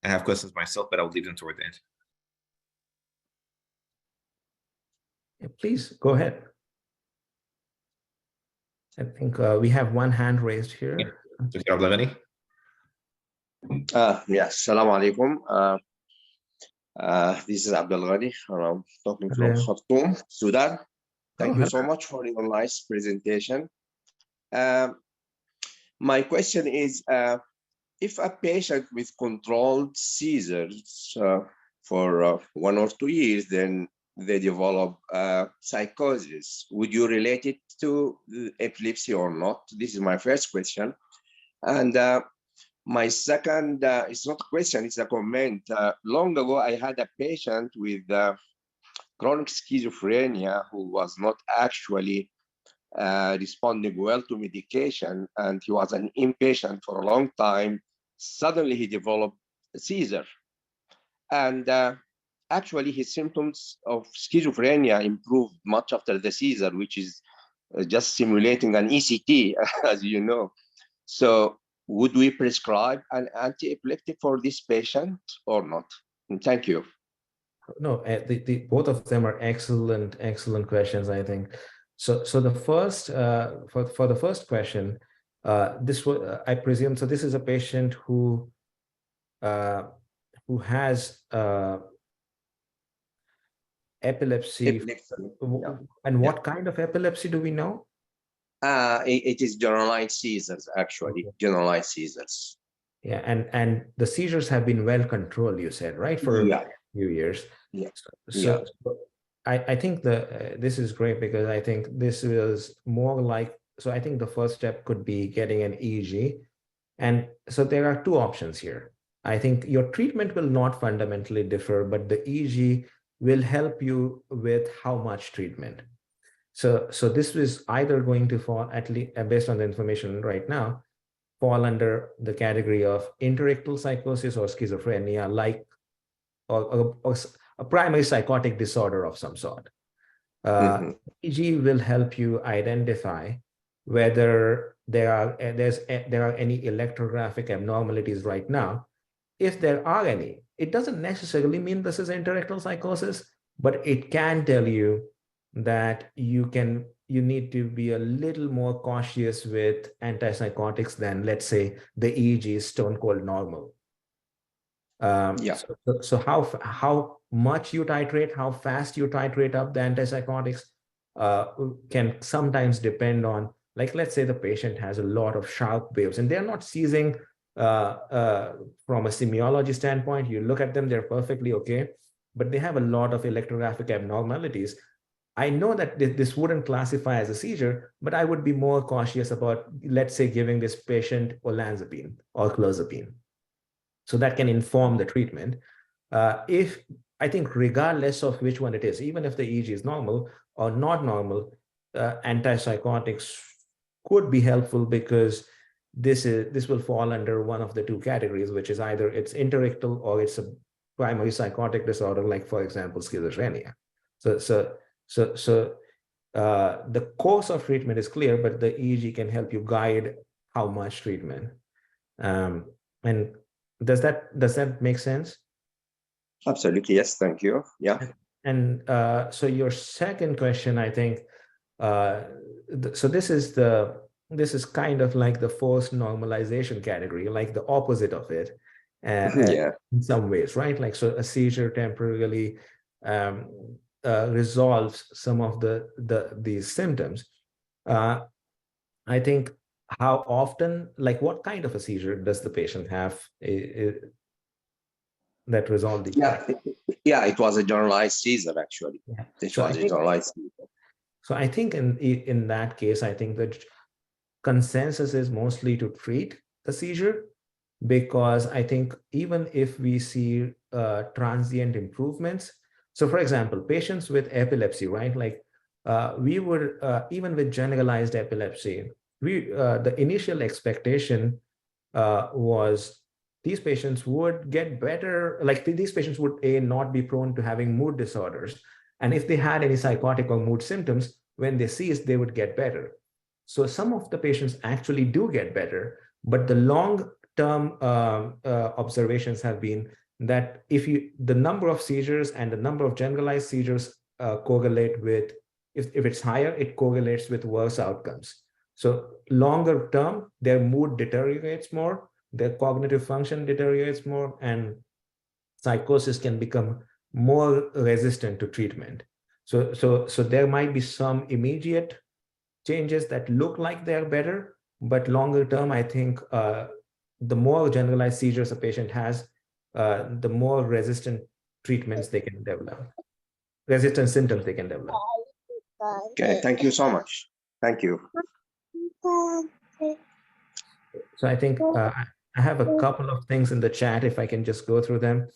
[SPEAKER 1] I have questions myself, but I'll leave them toward the end.
[SPEAKER 2] Yeah, please go ahead. I think we have one hand raised here.
[SPEAKER 1] Dr. Abdelghani?
[SPEAKER 3] Yes, Assalamu alaikum. This is Abdelghani. I'm talking from
[SPEAKER 2] Hello.
[SPEAKER 3] Khartoum, Sudan. Thank you
[SPEAKER 2] hello.
[SPEAKER 3] so much for your nice presentation. My question is, if a patient with controlled seizures for 1 or 2 years, then they develop psychosis, would you relate it to epilepsy or not? This is my first question. And my second, it's not a question, it's a comment. Long ago, I had a patient with chronic schizophrenia who was not actually responding well to medication, and he was an inpatient for a long time. Suddenly, he developed a seizure. And actually, his symptoms of schizophrenia improved much after the seizure, which is just simulating an ECT, as you know. So, would we prescribe an anti-epileptic for this patient or not? And thank you.
[SPEAKER 2] No, both of them are excellent questions, I think. So the first for the first question, this was I presume. So this is a patient who has epilepsy.
[SPEAKER 3] Yeah.
[SPEAKER 2] And what kind of epilepsy do we know?
[SPEAKER 3] It is generalized seizures, actually.
[SPEAKER 2] Okay.
[SPEAKER 3] Generalized seizures.
[SPEAKER 2] Yeah, and the seizures have been well controlled, you said, right, for a few years.
[SPEAKER 3] Yeah.
[SPEAKER 2] So I think this is great, because I think this was more like, so I think the first step could be getting an EEG. And so there are two options here. I think your treatment will not fundamentally differ, but the EEG will help you with how much treatment. So this is either going to fall, at least based on the information right now, fall under the category of interictal psychosis or schizophrenia, like or a primary psychotic disorder of some sort. EEG will help you identify whether there are any electrographic abnormalities right now. If there are any, it doesn't necessarily mean this is interictal psychosis, but it can tell you that you need to be a little more cautious with antipsychotics than, let's say, the EEG is stone cold normal. So how much you titrate, how fast you titrate up the antipsychotics can sometimes depend on, like, let's say the patient has a lot of sharp waves and they're not seizing from a semiology standpoint. You look at them, they're perfectly okay, but they have a lot of electrographic abnormalities. I know that this wouldn't classify as a seizure, but I would be more cautious about, let's say, giving this patient olanzapine or clozapine. So that can inform the treatment. If I think, regardless of which one it is, even if the EEG is normal or not normal, antipsychotics could be helpful, because this will fall under one of the two categories, which is either it's interictal or it's a primary psychotic disorder, like, for example, schizophrenia. So the course of treatment is clear, but the EEG can help you guide how much treatment. And does that make sense?
[SPEAKER 3] Absolutely, yes. Thank you. Yeah.
[SPEAKER 2] And so your second question, I think, so this is kind of like the forced normalization category, like the opposite of it, in some ways, right? Like, so a seizure temporarily resolves some of these symptoms. I think, how often, like, what kind of a seizure does the patient have that resolved these?
[SPEAKER 3] It was a generalized seizure, actually.
[SPEAKER 2] Yeah.
[SPEAKER 3] It was a generalized seizure.
[SPEAKER 2] So I think in that case, I think the consensus is mostly to treat the seizure, because I think even if we see transient improvements, so for example, patients with epilepsy, right? Like we would, even with generalized epilepsy, the initial expectation was these patients would get better, like these patients would not be prone to having mood disorders. And if they had any psychotic or mood symptoms, when they ceased, they would get better. So some of the patients actually do get better, but the long-term observations have been that the number of seizures and the number of generalized seizures correlate with, if it's higher, it correlates with worse outcomes. So longer term, their mood deteriorates more, their cognitive function deteriorates more, and psychosis can become more resistant to treatment. So there might be some immediate changes that look like they're better, but longer term, I think the more generalized seizures a patient has, the more resistant treatments they can develop, resistant symptoms they can develop.
[SPEAKER 3] Okay, thank you so much. Thank you.
[SPEAKER 2] So I think I have a couple of things in the chat, if I can just go through them.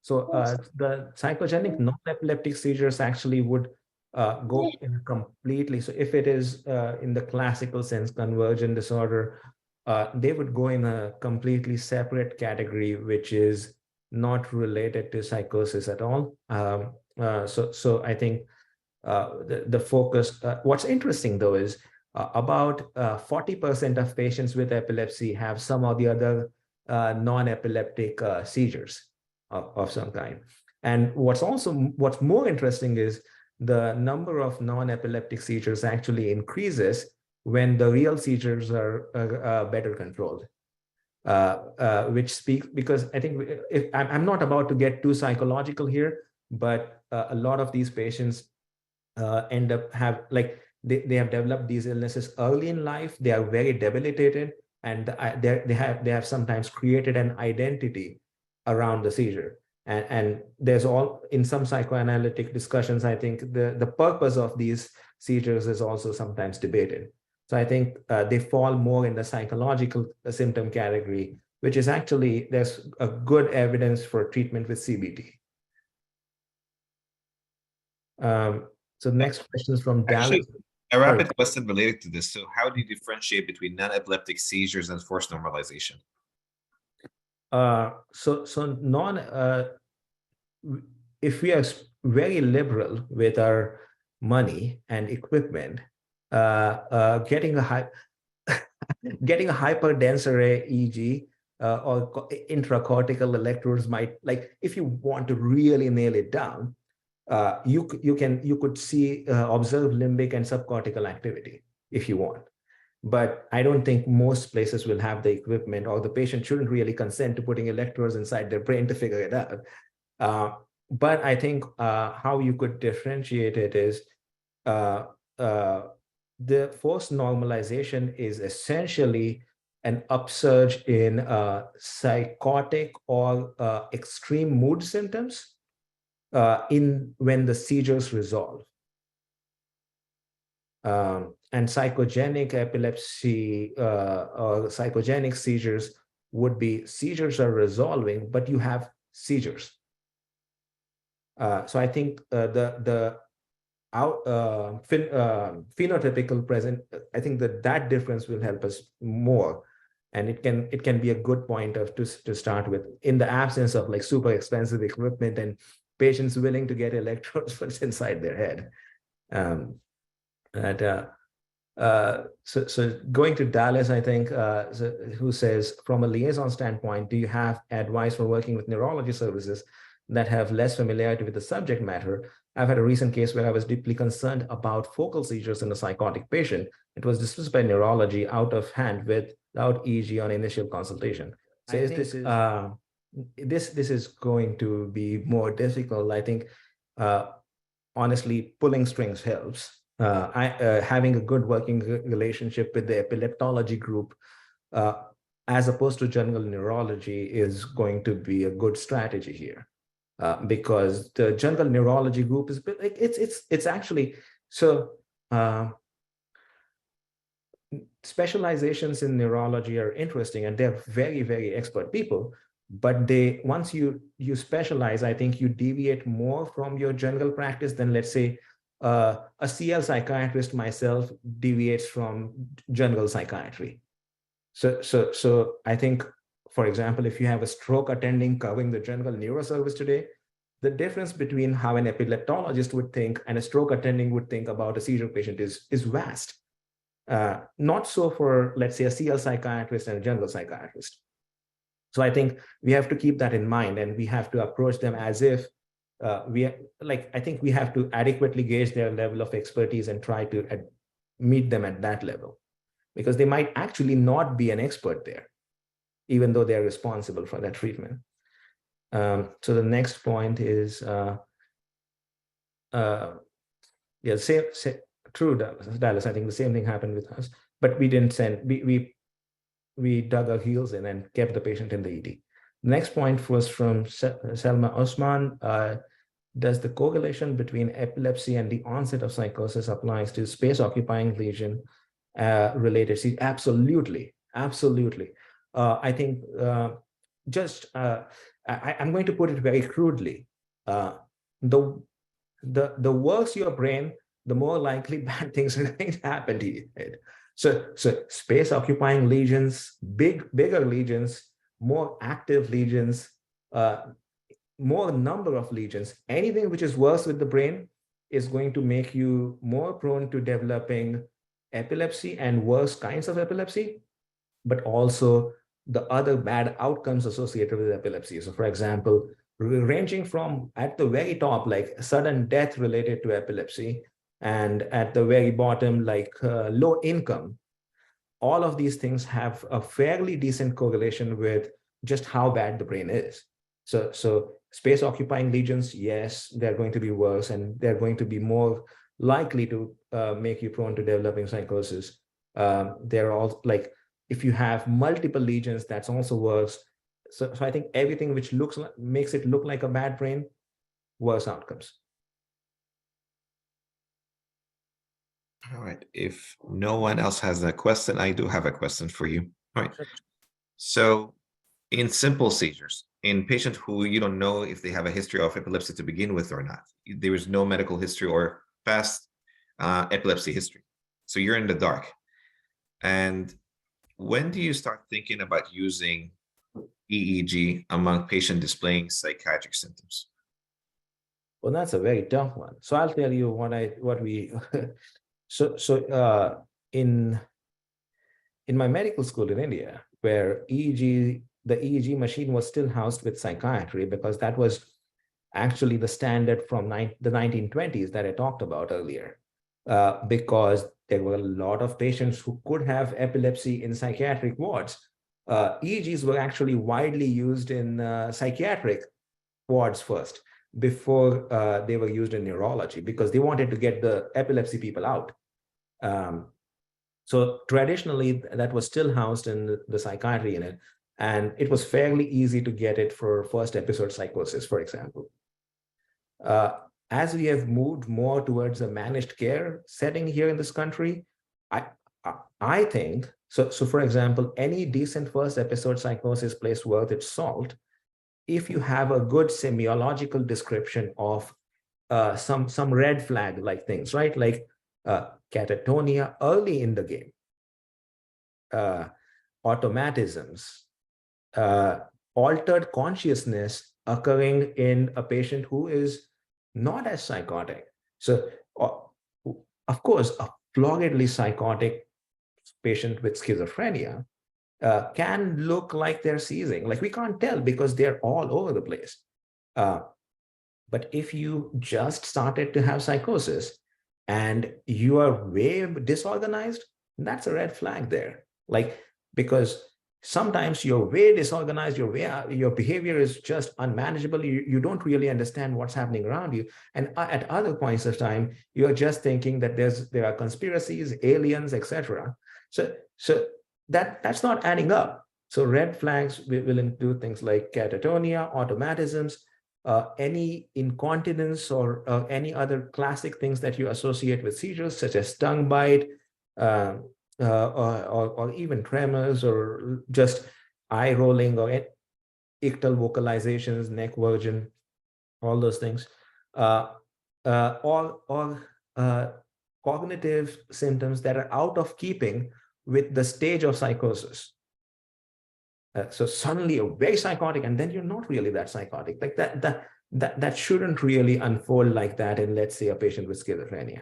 [SPEAKER 2] So the psychogenic non-epileptic seizures actually would go in completely. So if it is in the classical sense, convergent disorder, they would go in a completely separate category, which is not related to psychosis at all. So I think the focus, what's interesting though is about 40% of patients with epilepsy have some or the other non-epileptic seizures of some kind. And what's more interesting is the number of non-epileptic seizures actually increases when the real seizures are better controlled. Which speaks, because I think I'm not about to get too psychological here, but a lot of these patients end up they have developed these illnesses early in life. They are very debilitated, and they have sometimes created an identity around the seizure. And there's in some psychoanalytic discussions, I think the purpose of these seizures is also sometimes debated. So I think they fall more in the psychological symptom category, which is actually, there's a good evidence for treatment with CBT. So next question is from Dallas.
[SPEAKER 1] A rapid question related to this. So how do you differentiate between non-epileptic seizures and forced normalization?
[SPEAKER 2] If we are very liberal with our money and equipment, getting a hyperdense array EEG or intracortical electrodes might, like if you want to really nail it down, you could see observe limbic and subcortical activity if you want. But I don't think most places will have the equipment, or the patient shouldn't really consent to putting electrodes inside their brain to figure it out. But I think how you could differentiate it is the forced normalization is essentially an upsurge in psychotic or extreme mood symptoms when the seizures resolve. And psychogenic epilepsy or psychogenic seizures would be seizures are resolving, but you have seizures. So I think the phenotypical present, I think that difference will help us more, and it can be a good point to start with, in the absence of like super expensive equipment and patients willing to get electrodes put inside their head. So going to Dallas, I think, who says, from a liaison standpoint, do you have advice for working with neurology services that have less familiarity with the subject matter? I've had a recent case where I was deeply concerned about focal seizures in a psychotic patient. It was dismissed by neurology out of hand without EEG on initial consultation. So this is going to be more difficult. I think, honestly, pulling strings helps. Having a good working relationship with the epileptology group, as opposed to general neurology, is going to be a good strategy here, because the general neurology group is it's actually so. specializations in neurology are interesting, and they're very, very expert people. But once you specialize, I think you deviate more from your general practice than, let's say, a CL psychiatrist myself deviates from general psychiatry. So I think, for example, if you have a stroke attending covering the general neuroservice today, the difference between how an epileptologist would think and a stroke attending would think about a seizure patient is vast. Not so for, let's say, a CL psychiatrist and a general psychiatrist. So I think we have to keep that in mind, and we have to approach them as if I think we have to adequately gauge their level of expertise and try to meet them at that level, because they might actually not be an expert there, even though they're responsible for that treatment. So the next point is, true, Dallas. I think the same thing happened with us, but we didn't send, we dug our heels in and kept the patient in the ED. The next point was from Selma Osman. Does the correlation between epilepsy and the onset of psychosis applies to space-occupying lesion related? See, absolutely, absolutely. I think I'm going to put it very crudely. The worse your brain, the more likely bad things are going to happen to you. Right? So space-occupying lesions, bigger lesions, more active lesions, more number of lesions, anything which is worse with the brain is going to make you more prone to developing epilepsy and worse kinds of epilepsy, but also the other bad outcomes associated with epilepsy. So for example, ranging from at the very top, like sudden death related to epilepsy, and at the very bottom, like low income, all of these things have a fairly decent correlation with just how bad the brain is. So space occupying lesions, yes, they're going to be worse, and they're going to be more likely to make you prone to developing psychosis. They're all like, if you have multiple lesions, that's also worse. So I think everything which makes it look like a bad brain, worse outcomes.
[SPEAKER 1] All right. If no one else has a question, I do have a question for you. All right. So in simple seizures, in patients who you don't know if they have a history of epilepsy to begin with or not, there is no medical history or past epilepsy history. So you're in the dark. And when do you start thinking about using EEG among patients displaying psychiatric symptoms?
[SPEAKER 2] Well, that's a very tough one. So I'll tell you what we in my medical school in India, where the EEG machine was still housed with psychiatry, because that was actually the standard from the 1920s that I talked about earlier, because there were a lot of patients who could have epilepsy in psychiatric wards. EEGs were actually widely used in psychiatric wards first, before they were used in neurology, because they wanted to get the epilepsy people out. So traditionally, that was still housed in the psychiatry unit, and it was fairly easy to get it for first episode psychosis, for example. As we have moved more towards a managed care setting here in this country, I think, so for example, any decent first episode psychosis place worth its salt, if you have a good semiological description of some red flag like things, right? Like catatonia early in the game, automatisms, altered consciousness occurring in a patient who is not as psychotic. So, of course, a floridly psychotic patient with schizophrenia can look like they're seizing. Like, we can't tell because they're all over the place. But if you just started to have psychosis and you are way disorganized, that's a red flag there. Like, because sometimes you're way disorganized, your behavior is just unmanageable. You don't really understand what's happening around you. And at other points of time, you're just thinking that there are conspiracies, aliens, etc. So that's not adding up. So red flags will include things like catatonia, automatisms, any incontinence, or any other classic things that you associate with seizures, such as tongue bite, or even tremors, or just eye rolling, or ictal vocalizations, neck version, all those things, or cognitive symptoms that are out of keeping with the stage of psychosis. So suddenly you're very psychotic, and then you're not really that psychotic. Like that shouldn't really unfold like that in, let's say, a patient with schizophrenia.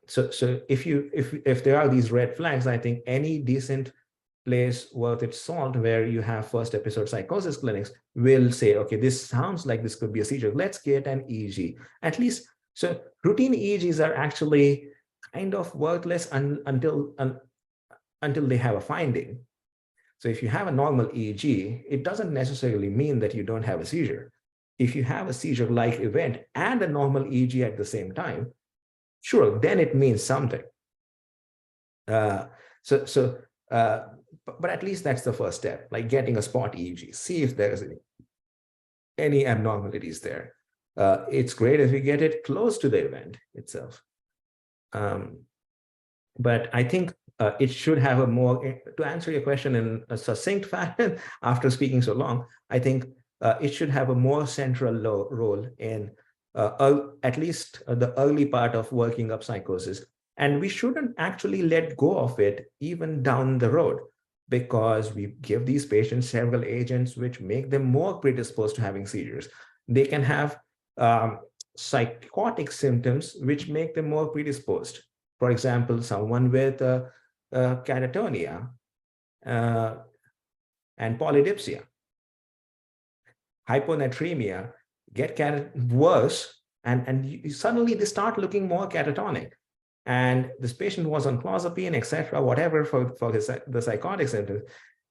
[SPEAKER 2] So if there are these red flags, I think any decent place worth its salt where you have first episode psychosis clinics will say, okay, this sounds like this could be a seizure. Let's get an EEG. At least, so routine EEGs are actually kind of worthless until they have a finding. So if you have a normal EEG, it doesn't necessarily mean that you don't have a seizure. If you have a seizure-like event and a normal EEG at the same time, sure, then it means something. But at least that's the first step, like getting a spot EEG, see if there's any abnormalities there. It's great if we get it close to the event itself. But I think it should have a more, to answer your question in a succinct fashion, after speaking so long, I think it should have a more central role in at least the early part of working up psychosis. And we shouldn't actually let go of it even down the road, because we give these patients several agents which make them more predisposed to having seizures. They can have psychotic symptoms which make them more predisposed. For example, someone with catatonia and polydipsia, hyponatremia, get worse, and suddenly they start looking more catatonic. And this patient was on clozapine, etc., whatever, for the psychotic symptoms.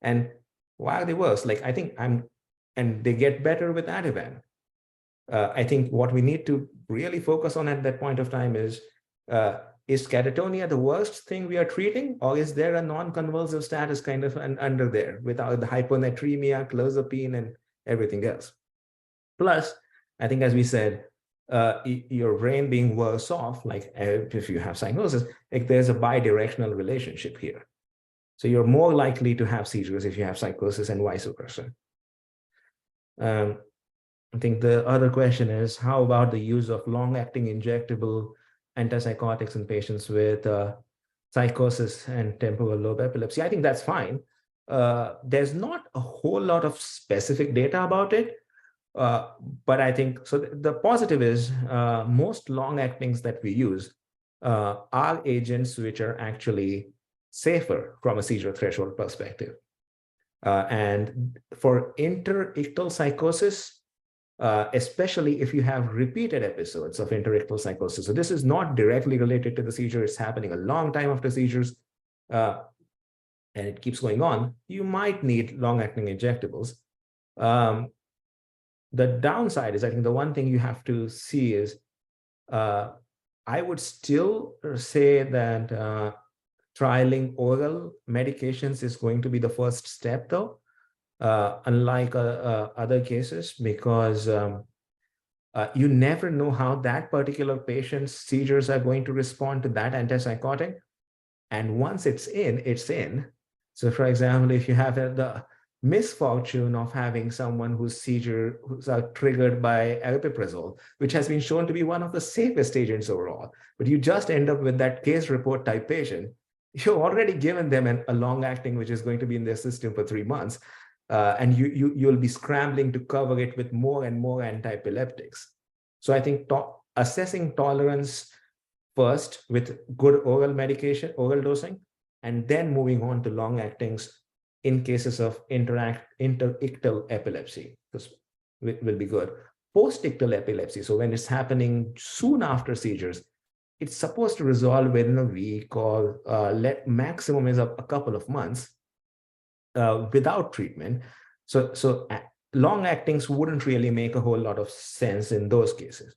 [SPEAKER 2] And why are they worse? Like, I think and they get better with Ativan. I think what we need to really focus on at that point of time is catatonia the worst thing we are treating, or is there a non-convulsive status kind of under there without the hyponatremia, clozapine, and everything else? Plus, I think, as we said, your brain being worse off, like if you have psychosis, like there's a bidirectional relationship here. So you're more likely to have seizures if you have psychosis, and vice versa. I think the other question is, how about the use of long-acting injectable antipsychotics in patients with psychosis and temporal lobe epilepsy? I think that's fine. There's not a whole lot of specific data about it. But I think, so the positive is most long-actings that we use are agents which are actually safer from a seizure threshold perspective. And for interictal psychosis, especially if you have repeated episodes of interictal psychosis, so this is not directly related to the seizure, it's happening a long time after seizures, and it keeps going on, you might need long-acting injectables. The downside is, I think the one thing you have to see is, I would still say that trialing oral medications is going to be the first step, though, unlike other cases, because you never know how that particular patient's seizures are going to respond to that antipsychotic. And once it's in, it's in. So for example, if you have the misfortune of having someone whose seizures are triggered by aripiprazole, which has been shown to be one of the safest agents overall, but you just end up with that case report type patient, you've already given them a long-acting which is going to be in their system for 3 months, and you'll be scrambling to cover it with more and more anti-epileptics. So I think assessing tolerance first with good oral medication, oral dosing, and then moving on to long-actings in cases of interictal epilepsy, this will be good. Post-ictal epilepsy, so when it's happening soon after seizures, it's supposed to resolve within a week, or maximum is a couple of months without treatment. So long-actings wouldn't really make a whole lot of sense in those cases.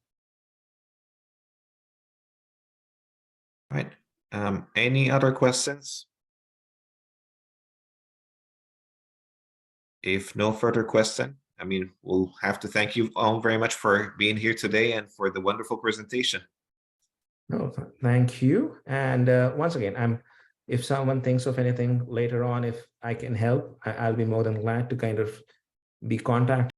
[SPEAKER 1] Right. Any other questions? If no further question, I mean, we'll have to thank you all very much for being here today and for the wonderful presentation.
[SPEAKER 2] No, thank you. And once again, if someone thinks of anything later on, if I can help, I'll be more than glad to kind of be contacted